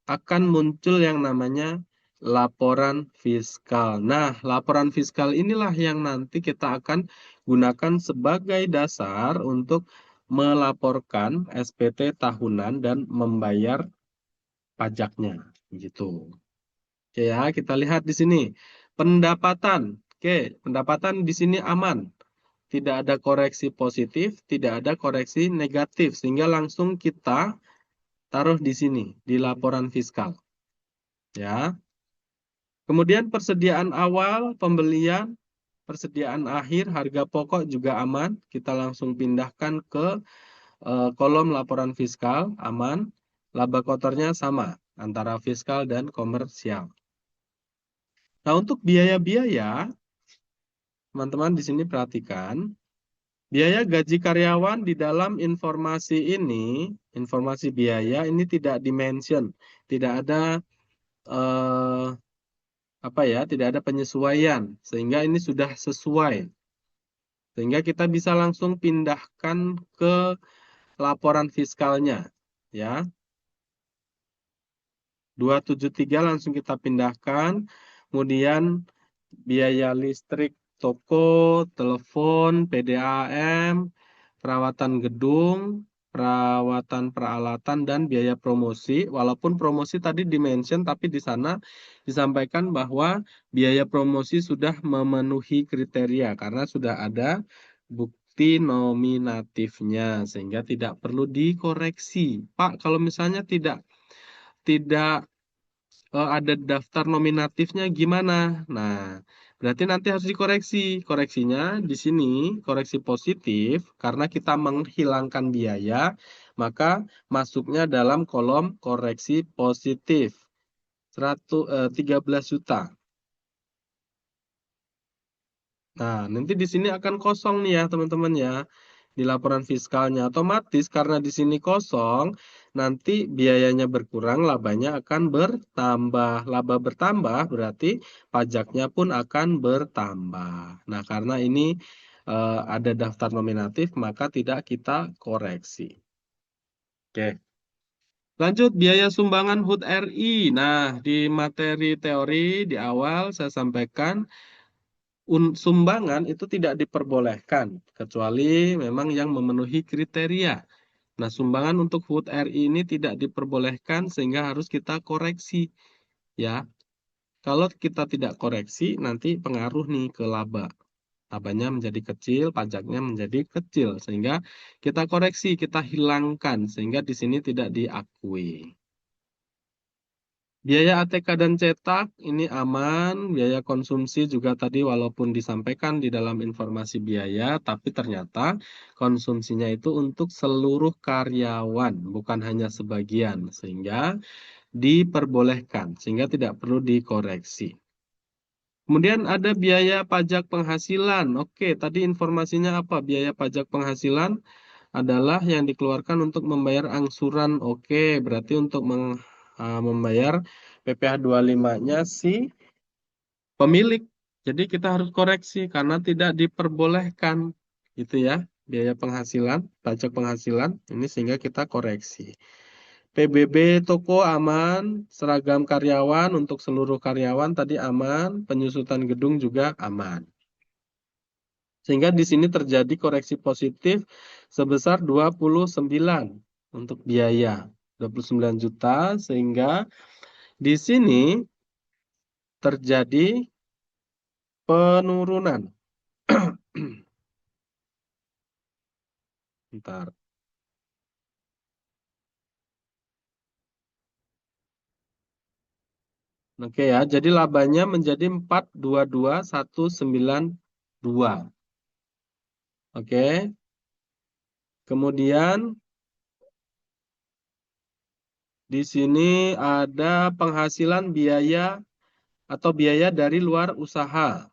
akan muncul yang namanya laporan fiskal. Nah, laporan fiskal inilah yang nanti kita akan gunakan sebagai dasar untuk melaporkan SPT tahunan dan membayar pajaknya. Gitu. Oke ya, kita lihat di sini. Pendapatan. Oke, pendapatan di sini aman. Tidak ada koreksi positif, tidak ada koreksi negatif. Sehingga langsung kita taruh di sini, di laporan fiskal. Ya. Kemudian persediaan awal, pembelian, persediaan akhir, harga pokok juga aman. Kita langsung pindahkan ke kolom laporan fiskal, aman. Laba kotornya sama antara fiskal dan komersial. Nah, untuk biaya-biaya, teman-teman di sini perhatikan, biaya gaji karyawan di dalam informasi ini, informasi biaya ini tidak dimention, tidak ada eh, apa ya, tidak ada penyesuaian, sehingga ini sudah sesuai. Sehingga kita bisa langsung pindahkan ke laporan fiskalnya, ya. 273 langsung kita pindahkan, kemudian biaya listrik toko, telepon, PDAM, perawatan gedung, perawatan peralatan, dan biaya promosi. Walaupun promosi tadi dimention, tapi di sana disampaikan bahwa biaya promosi sudah memenuhi kriteria karena sudah ada bukti nominatifnya, sehingga tidak perlu dikoreksi. Pak, kalau misalnya tidak ada daftar nominatifnya gimana? Nah, berarti nanti harus dikoreksi. Koreksinya di sini, koreksi positif, karena kita menghilangkan biaya, maka masuknya dalam kolom koreksi positif. 13 juta. Nah, nanti di sini akan kosong nih ya, teman-teman ya. Di laporan fiskalnya otomatis karena di sini kosong, nanti biayanya berkurang, labanya akan bertambah. Laba bertambah berarti pajaknya pun akan bertambah. Nah, karena ini ada daftar nominatif, maka tidak kita koreksi. Oke. Lanjut, biaya sumbangan HUT RI. Nah, di materi teori di awal saya sampaikan sumbangan itu tidak diperbolehkan, kecuali memang yang memenuhi kriteria. Nah, sumbangan untuk HUT RI ini tidak diperbolehkan sehingga harus kita koreksi. Ya, kalau kita tidak koreksi, nanti pengaruh nih ke laba. Labanya menjadi kecil, pajaknya menjadi kecil. Sehingga kita koreksi, kita hilangkan. Sehingga di sini tidak diakui. Biaya ATK dan cetak ini aman, biaya konsumsi juga tadi walaupun disampaikan di dalam informasi biaya, tapi ternyata konsumsinya itu untuk seluruh karyawan, bukan hanya sebagian, sehingga diperbolehkan, sehingga tidak perlu dikoreksi. Kemudian ada biaya pajak penghasilan. Oke, tadi informasinya apa? Biaya pajak penghasilan adalah yang dikeluarkan untuk membayar angsuran. Oke, berarti untuk membayar PPh 25-nya si pemilik. Jadi kita harus koreksi karena tidak diperbolehkan. Gitu ya, biaya penghasilan, pajak penghasilan. Ini sehingga kita koreksi. PBB toko aman, seragam karyawan untuk seluruh karyawan tadi aman, penyusutan gedung juga aman. Sehingga di sini terjadi koreksi positif sebesar 29 untuk biaya. 29 juta sehingga di sini terjadi penurunan. Bentar. Oke ya, jadi labanya menjadi 422.192. Oke. Kemudian di sini ada penghasilan biaya atau biaya dari luar usaha.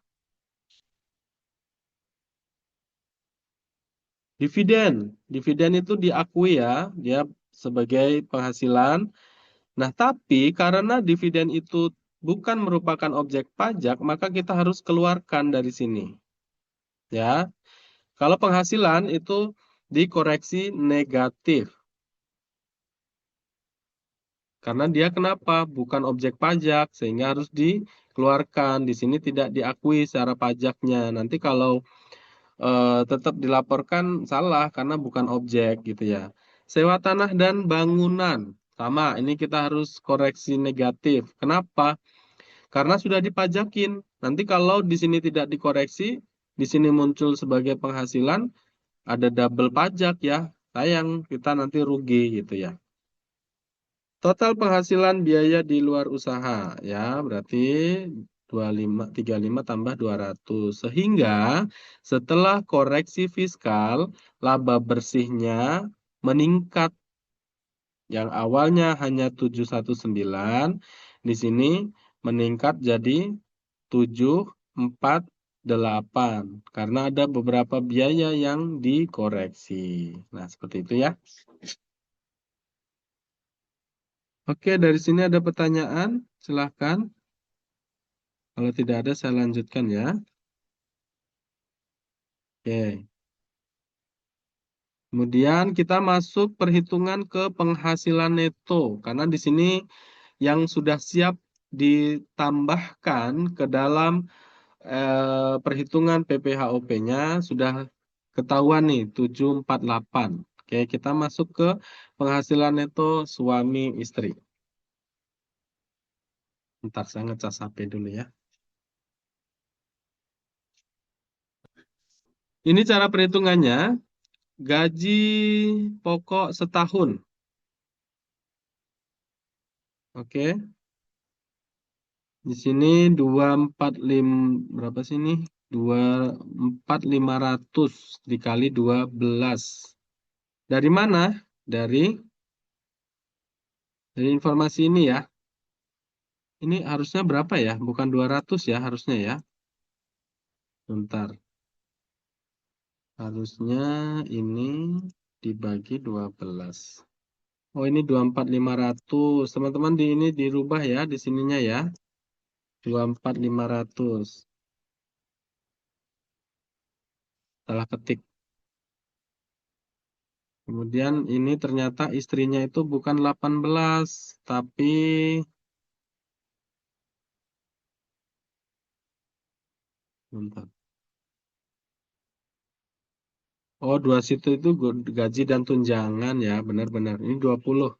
Dividen itu diakui ya, dia sebagai penghasilan. Nah, tapi karena dividen itu bukan merupakan objek pajak, maka kita harus keluarkan dari sini. Ya, kalau penghasilan itu dikoreksi negatif. Karena dia kenapa? Bukan objek pajak, sehingga harus dikeluarkan. Di sini tidak diakui secara pajaknya. Nanti kalau tetap dilaporkan salah karena bukan objek gitu ya. Sewa tanah dan bangunan. Sama, ini kita harus koreksi negatif. Kenapa? Karena sudah dipajakin. Nanti kalau di sini tidak dikoreksi, di sini muncul sebagai penghasilan, ada double pajak ya. Sayang, kita nanti rugi gitu ya. Total penghasilan biaya di luar usaha ya, berarti 35 tambah 200. Sehingga setelah koreksi fiskal, laba bersihnya meningkat. Yang awalnya hanya 719, di sini meningkat jadi 748 karena ada beberapa biaya yang dikoreksi. Nah, seperti itu ya. Oke, dari sini ada pertanyaan, silahkan. Kalau tidak ada, saya lanjutkan ya. Oke. Kemudian kita masuk perhitungan ke penghasilan neto. Karena di sini yang sudah siap ditambahkan ke dalam perhitungan PPHOP-nya sudah ketahuan nih, 748. Oke, kita masuk ke penghasilan neto suami istri. Bentar, saya ngecas HP dulu ya. Ini cara perhitungannya. Gaji pokok setahun. Oke. Di sini 245 berapa sih ini? 24500 dikali 12. Dari mana? Dari informasi ini ya. Ini harusnya berapa ya? Bukan 200 ya harusnya ya. Bentar. Harusnya ini dibagi 12. Oh, ini 24500. Teman-teman di ini dirubah ya di sininya ya. 24500. Salah ketik. Kemudian ini ternyata istrinya itu bukan 18, tapi bentar. Oh, dua situ itu gaji dan tunjangan ya, benar-benar. Ini 20.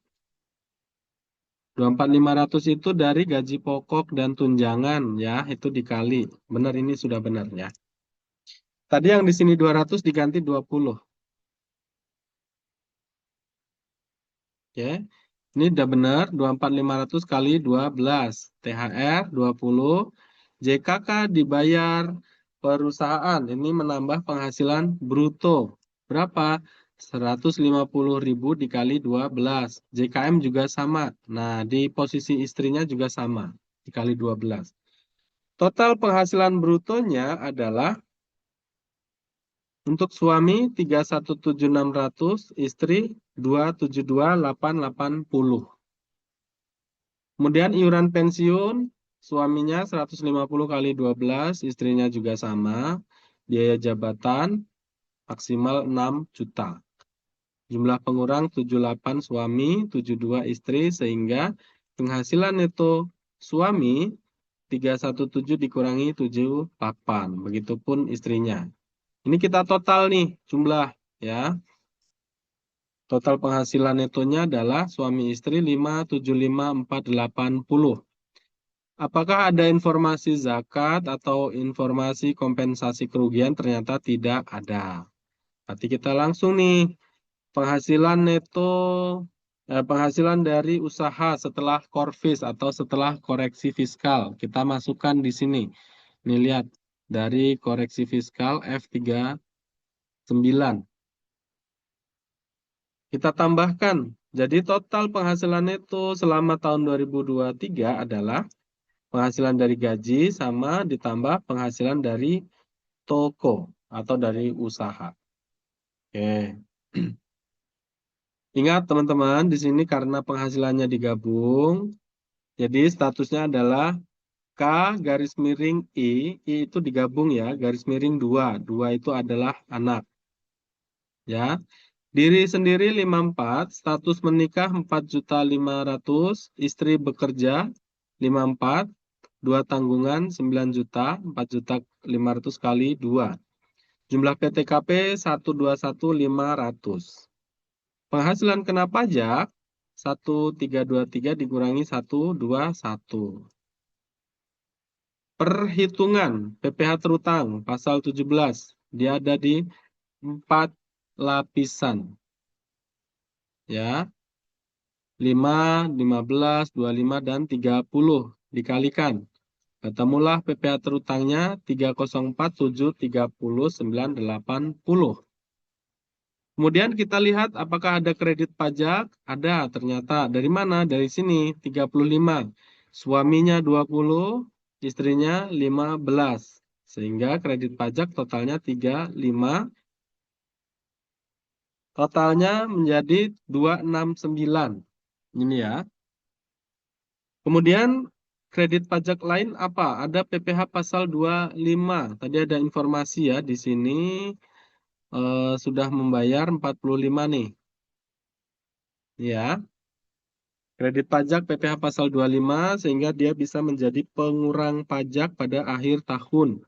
24500 itu dari gaji pokok dan tunjangan ya, itu dikali. Benar, ini sudah benar ya. Tadi yang di sini 200 diganti 20. Oke. Ini udah benar, 24500 kali 12. THR 20. JKK dibayar perusahaan. Ini menambah penghasilan bruto. Berapa? 150.000 dikali 12. JKM juga sama. Nah, di posisi istrinya juga sama. Dikali 12. Total penghasilan brutonya adalah untuk suami 317.600, istri 272.880. Kemudian iuran pensiun suaminya 150 kali 12, istrinya juga sama. Biaya jabatan maksimal 6 juta. Jumlah pengurang 78 suami, 72 istri sehingga penghasilan neto suami 317 dikurangi 78. Begitupun istrinya. Ini kita total nih jumlah ya. Total penghasilan netonya adalah suami istri 575.480. Apakah ada informasi zakat atau informasi kompensasi kerugian? Ternyata tidak ada. Berarti kita langsung nih penghasilan neto, penghasilan dari usaha setelah korvis atau setelah koreksi fiskal. Kita masukkan di sini. Nih lihat dari koreksi fiskal F39. Kita tambahkan. Jadi total penghasilan itu selama tahun 2023 adalah penghasilan dari gaji sama ditambah penghasilan dari toko atau dari usaha. Oke. Ingat teman-teman, di sini karena penghasilannya digabung, jadi statusnya adalah K garis miring I itu digabung ya, garis miring 2. 2 itu adalah anak. Ya. Diri sendiri 54, status menikah 4.500.000, istri bekerja 54, 2 tanggungan 9 juta, 4.500.000 kali 2. Jumlah PTKP 121.500. Penghasilan kena pajak 1.323 dikurangi 121. Perhitungan PPh terutang pasal 17. Dia ada di 4 lapisan. Ya. 5, 15, 25, dan 30 dikalikan. Ketemulah PPh terutangnya 304.730.980. Kemudian kita lihat apakah ada kredit pajak? Ada, ternyata. Dari mana? Dari sini, 35. Suaminya 20, istrinya 15. Sehingga kredit pajak totalnya 35. Totalnya menjadi 269. Ini ya. Kemudian kredit pajak lain apa? Ada PPh pasal 25. Tadi ada informasi ya di sini sudah membayar 45 nih. Ya. Kredit pajak PPh pasal 25 sehingga dia bisa menjadi pengurang pajak pada akhir tahun.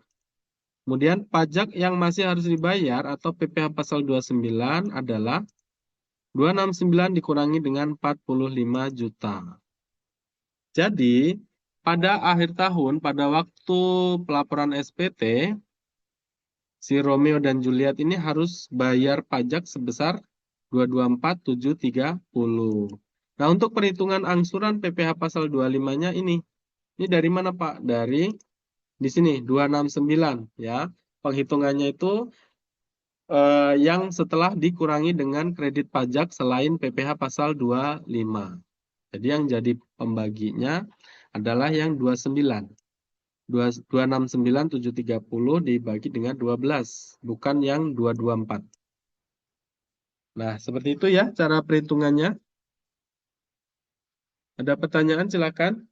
Kemudian pajak yang masih harus dibayar atau PPh pasal 29 adalah 269 dikurangi dengan 45 juta. Jadi, pada akhir tahun, pada waktu pelaporan SPT, si Romeo dan Juliet ini harus bayar pajak sebesar 224.730. Nah, untuk perhitungan angsuran PPh pasal 25-nya ini dari mana, Pak? Dari di sini 269 ya. Penghitungannya itu yang setelah dikurangi dengan kredit pajak selain PPh pasal 25. Jadi yang jadi pembaginya adalah yang 29. 269.730 dibagi dengan 12, bukan yang 224. Nah, seperti itu ya cara perhitungannya. Ada pertanyaan silakan.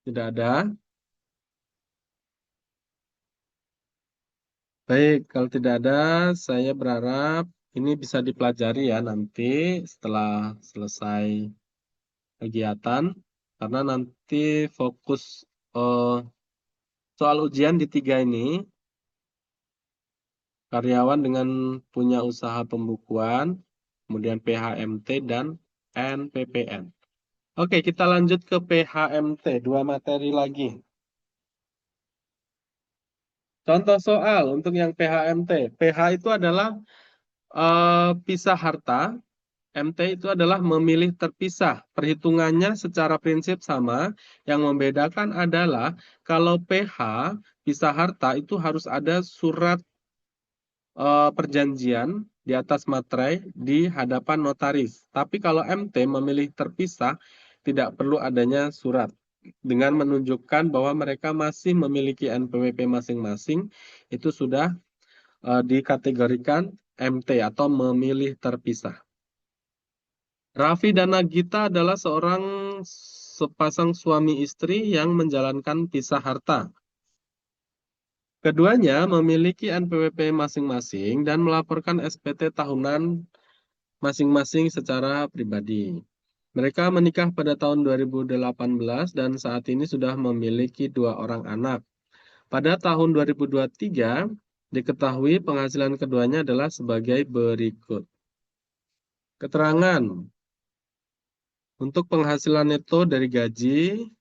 Tidak ada. Baik, kalau tidak ada, saya berharap ini bisa dipelajari ya nanti setelah selesai kegiatan. Karena nanti fokus soal ujian di 3 ini, karyawan dengan punya usaha pembukuan, kemudian PHMT dan NPPN. Oke, kita lanjut ke PHMT, 2 materi lagi. Contoh soal untuk yang PHMT. PH itu adalah pisah harta, MT itu adalah memilih terpisah. Perhitungannya secara prinsip sama. Yang membedakan adalah kalau PH, pisah harta itu harus ada surat perjanjian di atas materai di hadapan notaris. Tapi kalau MT memilih terpisah, tidak perlu adanya surat. Dengan menunjukkan bahwa mereka masih memiliki NPWP masing-masing, itu sudah dikategorikan MT atau memilih terpisah. Raffi dan Nagita adalah sepasang suami istri yang menjalankan pisah harta. Keduanya memiliki NPWP masing-masing dan melaporkan SPT tahunan masing-masing secara pribadi. Mereka menikah pada tahun 2018 dan saat ini sudah memiliki 2 orang anak. Pada tahun 2023, diketahui penghasilan keduanya adalah sebagai berikut. Keterangan. Untuk penghasilan neto dari gaji,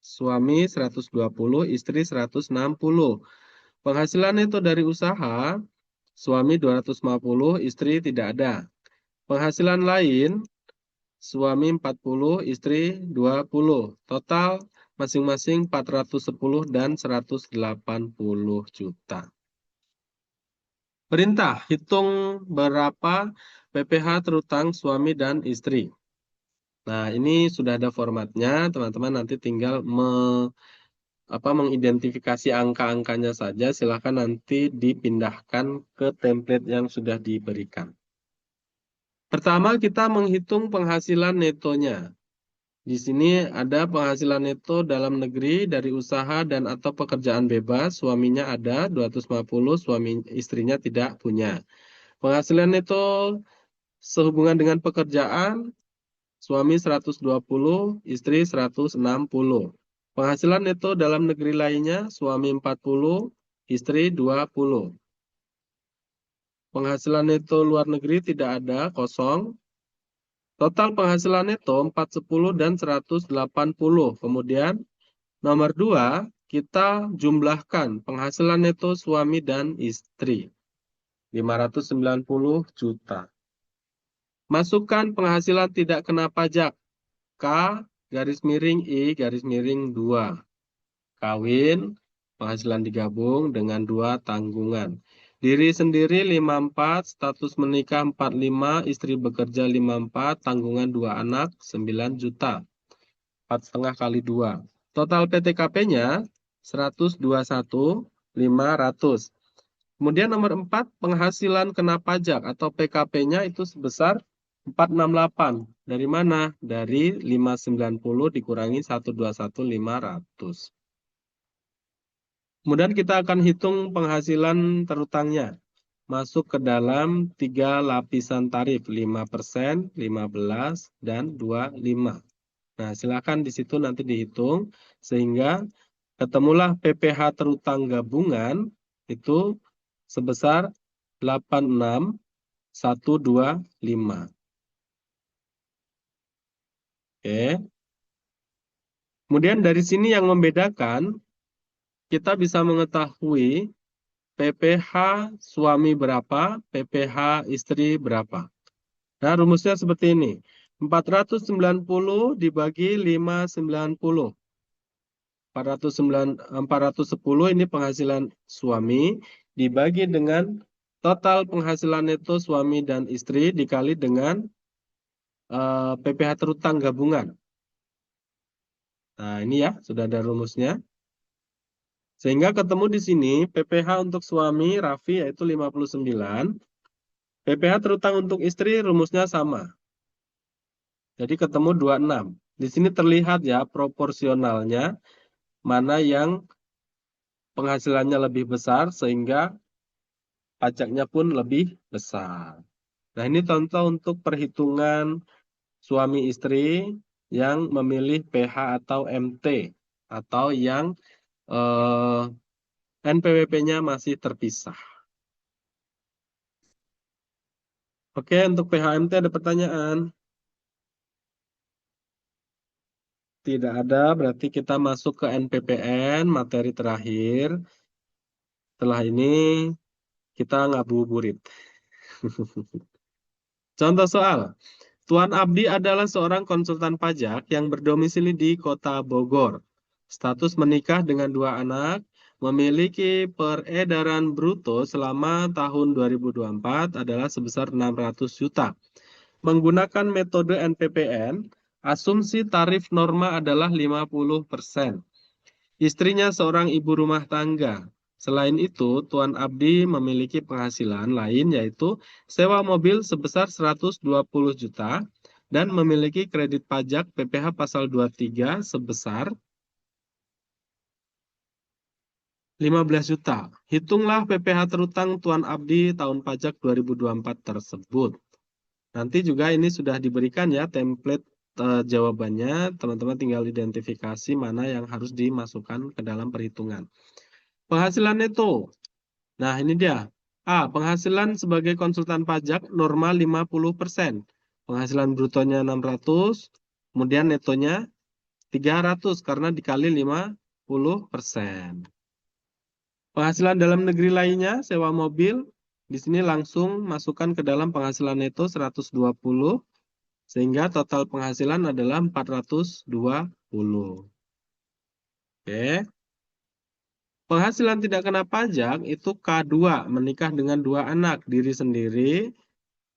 suami 120, istri 160. Penghasilan neto dari usaha, suami 250, istri tidak ada. Penghasilan lain, suami 40, istri 20. Total masing-masing 410 dan 180 juta. Perintah, hitung berapa PPh terutang suami dan istri. Nah, ini sudah ada formatnya, teman-teman nanti tinggal mengidentifikasi angka-angkanya saja, silahkan nanti dipindahkan ke template yang sudah diberikan. Pertama, kita menghitung penghasilan netonya. Di sini ada penghasilan neto dalam negeri dari usaha dan atau pekerjaan bebas, suaminya ada 250, suami istrinya tidak punya. Penghasilan neto sehubungan dengan pekerjaan, suami 120, istri 160. Penghasilan neto dalam negeri lainnya, suami 40, istri 20. Penghasilan neto luar negeri tidak ada, kosong. Total penghasilan neto 410 dan 180. Kemudian nomor 2, kita jumlahkan penghasilan neto suami dan istri. 590 juta. Masukkan penghasilan tidak kena pajak. K garis miring I garis miring 2. Kawin, penghasilan digabung dengan 2 tanggungan. Diri sendiri 54, status menikah 45, istri bekerja 54, tanggungan 2 anak 9 juta. 4,5 kali 2. Total PTKP-nya 121.500. Kemudian nomor 4, penghasilan kena pajak atau PKP-nya itu sebesar 468. Dari mana? Dari 590 dikurangi 121.500. Kemudian kita akan hitung penghasilan terutangnya. Masuk ke dalam 3 lapisan tarif, 5%, 15, dan 25. Nah, silakan di situ nanti dihitung sehingga ketemulah PPh terutang gabungan itu sebesar 86.125. Oke. Kemudian dari sini yang membedakan kita bisa mengetahui PPh suami berapa, PPh istri berapa. Nah, rumusnya seperti ini. 490 dibagi 590. 410 ini penghasilan suami dibagi dengan total penghasilan neto suami dan istri dikali dengan PPh terutang gabungan. Nah, ini ya, sudah ada rumusnya. Sehingga ketemu di sini PPh untuk suami Raffi yaitu 59. PPh terutang untuk istri rumusnya sama. Jadi ketemu 26. Di sini terlihat ya proporsionalnya mana yang penghasilannya lebih besar sehingga pajaknya pun lebih besar. Nah, ini contoh untuk perhitungan suami istri yang memilih PH atau MT atau yang NPWP-nya masih terpisah. Oke, untuk PHMT ada pertanyaan? Tidak ada, berarti kita masuk ke NPPN, materi terakhir. Setelah ini kita ngabuburit. Contoh soal. Tuan Abdi adalah seorang konsultan pajak yang berdomisili di Kota Bogor. Status menikah dengan 2 anak, memiliki peredaran bruto selama tahun 2024 adalah sebesar 600 juta. Menggunakan metode NPPN, asumsi tarif norma adalah 50%. Istrinya seorang ibu rumah tangga. Selain itu, Tuan Abdi memiliki penghasilan lain yaitu sewa mobil sebesar 120 juta dan memiliki kredit pajak PPh pasal 23 sebesar 15 juta. Hitunglah PPh terutang Tuan Abdi tahun pajak 2024 tersebut. Nanti juga ini sudah diberikan ya template jawabannya. Teman-teman tinggal identifikasi mana yang harus dimasukkan ke dalam perhitungan. Penghasilan neto. Nah, ini dia. A. Penghasilan sebagai konsultan pajak normal 50%. Penghasilan brutonya 600, kemudian netonya 300 karena dikali 50%. Penghasilan dalam negeri lainnya, sewa mobil, di sini langsung masukkan ke dalam penghasilan neto 120, sehingga total penghasilan adalah 420. Oke. Penghasilan tidak kena pajak itu K2, menikah dengan 2 anak, diri sendiri,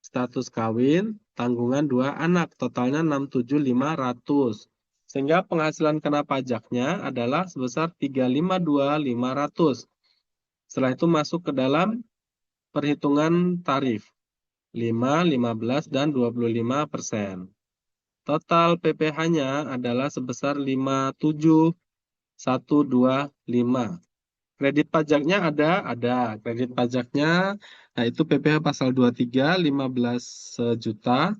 status kawin, tanggungan 2 anak, totalnya 67.500. Sehingga penghasilan kena pajaknya adalah sebesar 352.500. Setelah itu masuk ke dalam perhitungan tarif 5, 15, dan 25%. Total PPh-nya adalah sebesar 57.125. Kredit pajaknya ada kredit pajaknya. Nah, itu PPh pasal 23 15 juta.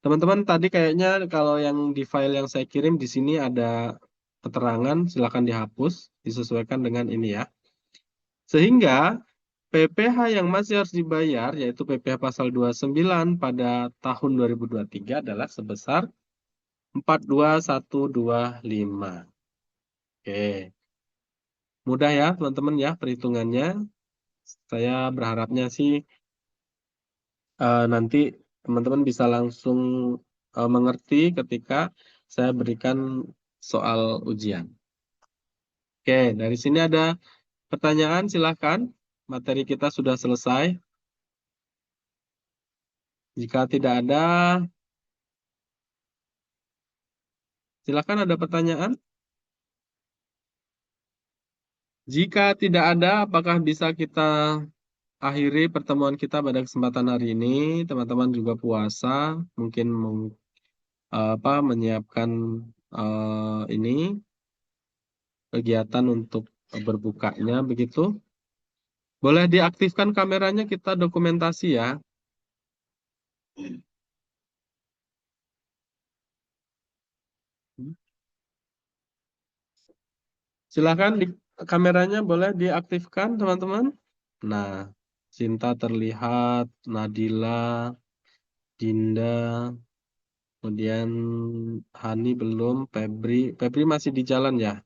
Teman-teman tadi kayaknya kalau yang di file yang saya kirim di sini ada keterangan, silakan dihapus, disesuaikan dengan ini ya. Sehingga PPh yang masih harus dibayar yaitu PPh pasal 29 pada tahun 2023 adalah sebesar 42.125. Oke. Mudah ya teman-teman ya perhitungannya. Saya berharapnya sih nanti teman-teman bisa langsung mengerti ketika saya berikan soal ujian. Oke, dari sini ada pertanyaan, silahkan. Materi kita sudah selesai. Jika tidak ada, silahkan ada pertanyaan. Jika tidak ada, apakah bisa kita akhiri pertemuan kita pada kesempatan hari ini? Teman-teman juga puasa, mungkin menyiapkan ini kegiatan untuk berbukanya begitu. Boleh diaktifkan kameranya, kita dokumentasi ya. Silahkan kameranya boleh diaktifkan teman-teman. Nah, Sinta terlihat, Nadila, Dinda, kemudian Hani belum, Febri masih di jalan ya.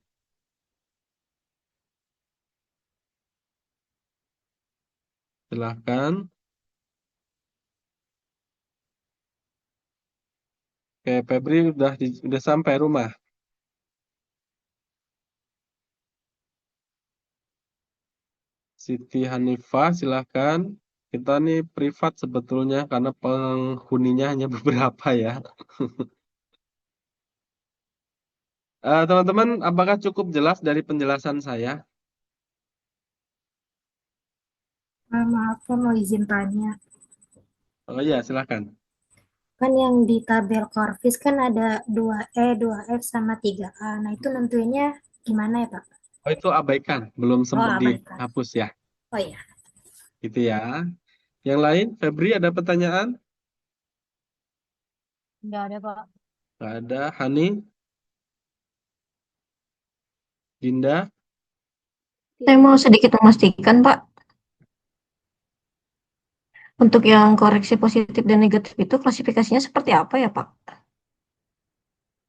Silahkan. Oke, Febri udah sampai rumah. Siti Hanifah, silahkan. Kita nih privat sebetulnya karena penghuninya hanya beberapa ya. Teman-teman, apakah cukup jelas dari penjelasan saya? Maaf, saya mau izin tanya. Oh iya, silahkan. Kan yang di tabel Corvis kan ada 2E, 2F, sama 3A. Nah, itu nentuinnya gimana ya, Pak? Oh itu abaikan, belum Oh, sempat abaikan. dihapus ya. Oh iya. Gitu ya. Yang lain, Febri ada pertanyaan? Nggak ada, Pak. Nggak ada. Hani, Dinda? Saya mau sedikit memastikan, Pak, untuk yang koreksi positif dan negatif itu klasifikasinya seperti apa ya, Pak?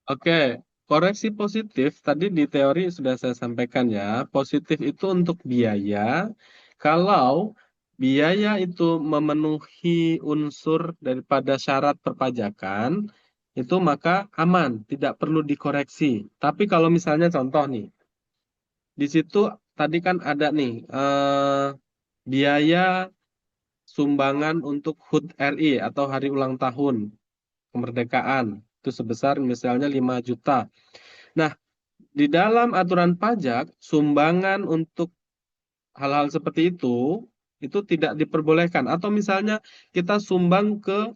Oke, koreksi positif tadi di teori sudah saya sampaikan ya. Positif itu untuk biaya. Kalau biaya itu memenuhi unsur daripada syarat perpajakan, itu maka aman, tidak perlu dikoreksi. Tapi kalau misalnya contoh nih, di situ tadi kan ada nih biaya sumbangan untuk HUT RI atau hari ulang tahun kemerdekaan itu sebesar misalnya 5 juta. Nah, di dalam aturan pajak sumbangan untuk hal-hal seperti itu tidak diperbolehkan atau misalnya kita sumbang ke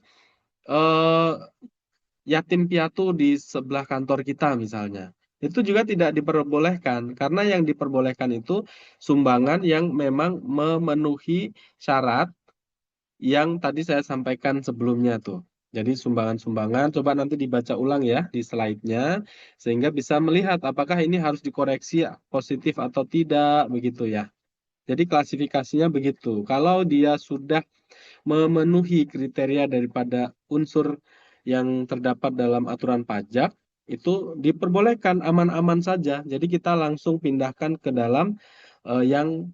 eh, yatim piatu di sebelah kantor kita misalnya. Itu juga tidak diperbolehkan karena yang diperbolehkan itu sumbangan yang memang memenuhi syarat yang tadi saya sampaikan sebelumnya tuh. Jadi sumbangan-sumbangan, coba nanti dibaca ulang ya di slide-nya, sehingga bisa melihat apakah ini harus dikoreksi positif atau tidak, begitu ya. Jadi klasifikasinya begitu. Kalau dia sudah memenuhi kriteria daripada unsur yang terdapat dalam aturan pajak, itu diperbolehkan aman-aman saja. Jadi kita langsung pindahkan ke dalam yang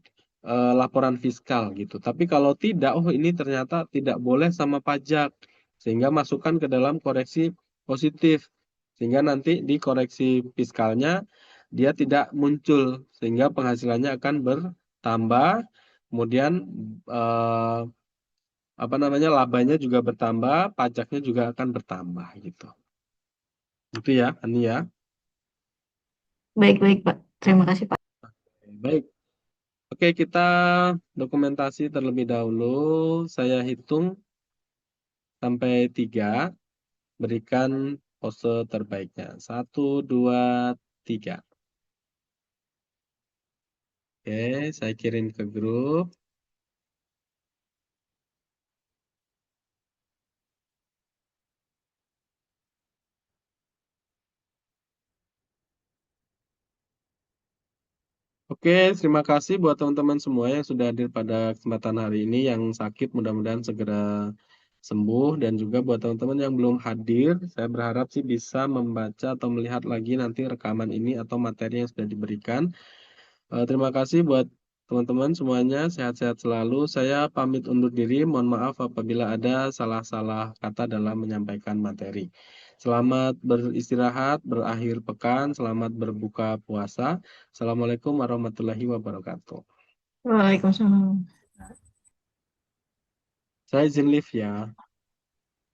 laporan fiskal gitu. Tapi kalau tidak, oh ini ternyata tidak boleh sama pajak, sehingga masukkan ke dalam koreksi positif. Sehingga nanti di koreksi fiskalnya dia tidak muncul sehingga penghasilannya akan bertambah, kemudian eh, apa namanya labanya juga bertambah, pajaknya juga akan bertambah gitu. Itu ya, Ani ya. Baik-baik, Pak. Terima kasih, Pak. Baik. Oke, kita dokumentasi terlebih dahulu. Saya hitung sampai 3, berikan pose terbaiknya. 1, 2, 3. Oke, saya kirim ke grup. Oke, terima kasih buat teman-teman semua yang sudah hadir pada kesempatan hari ini. Yang sakit mudah-mudahan segera sembuh. Dan juga buat teman-teman yang belum hadir, saya berharap sih bisa membaca atau melihat lagi nanti rekaman ini atau materi yang sudah diberikan. Terima kasih buat teman-teman semuanya. Sehat-sehat selalu. Saya pamit undur diri. Mohon maaf apabila ada salah-salah kata dalam menyampaikan materi. Selamat beristirahat, berakhir pekan, selamat berbuka puasa. Assalamualaikum warahmatullahi wabarakatuh. Waalaikumsalam. Saya izin live ya.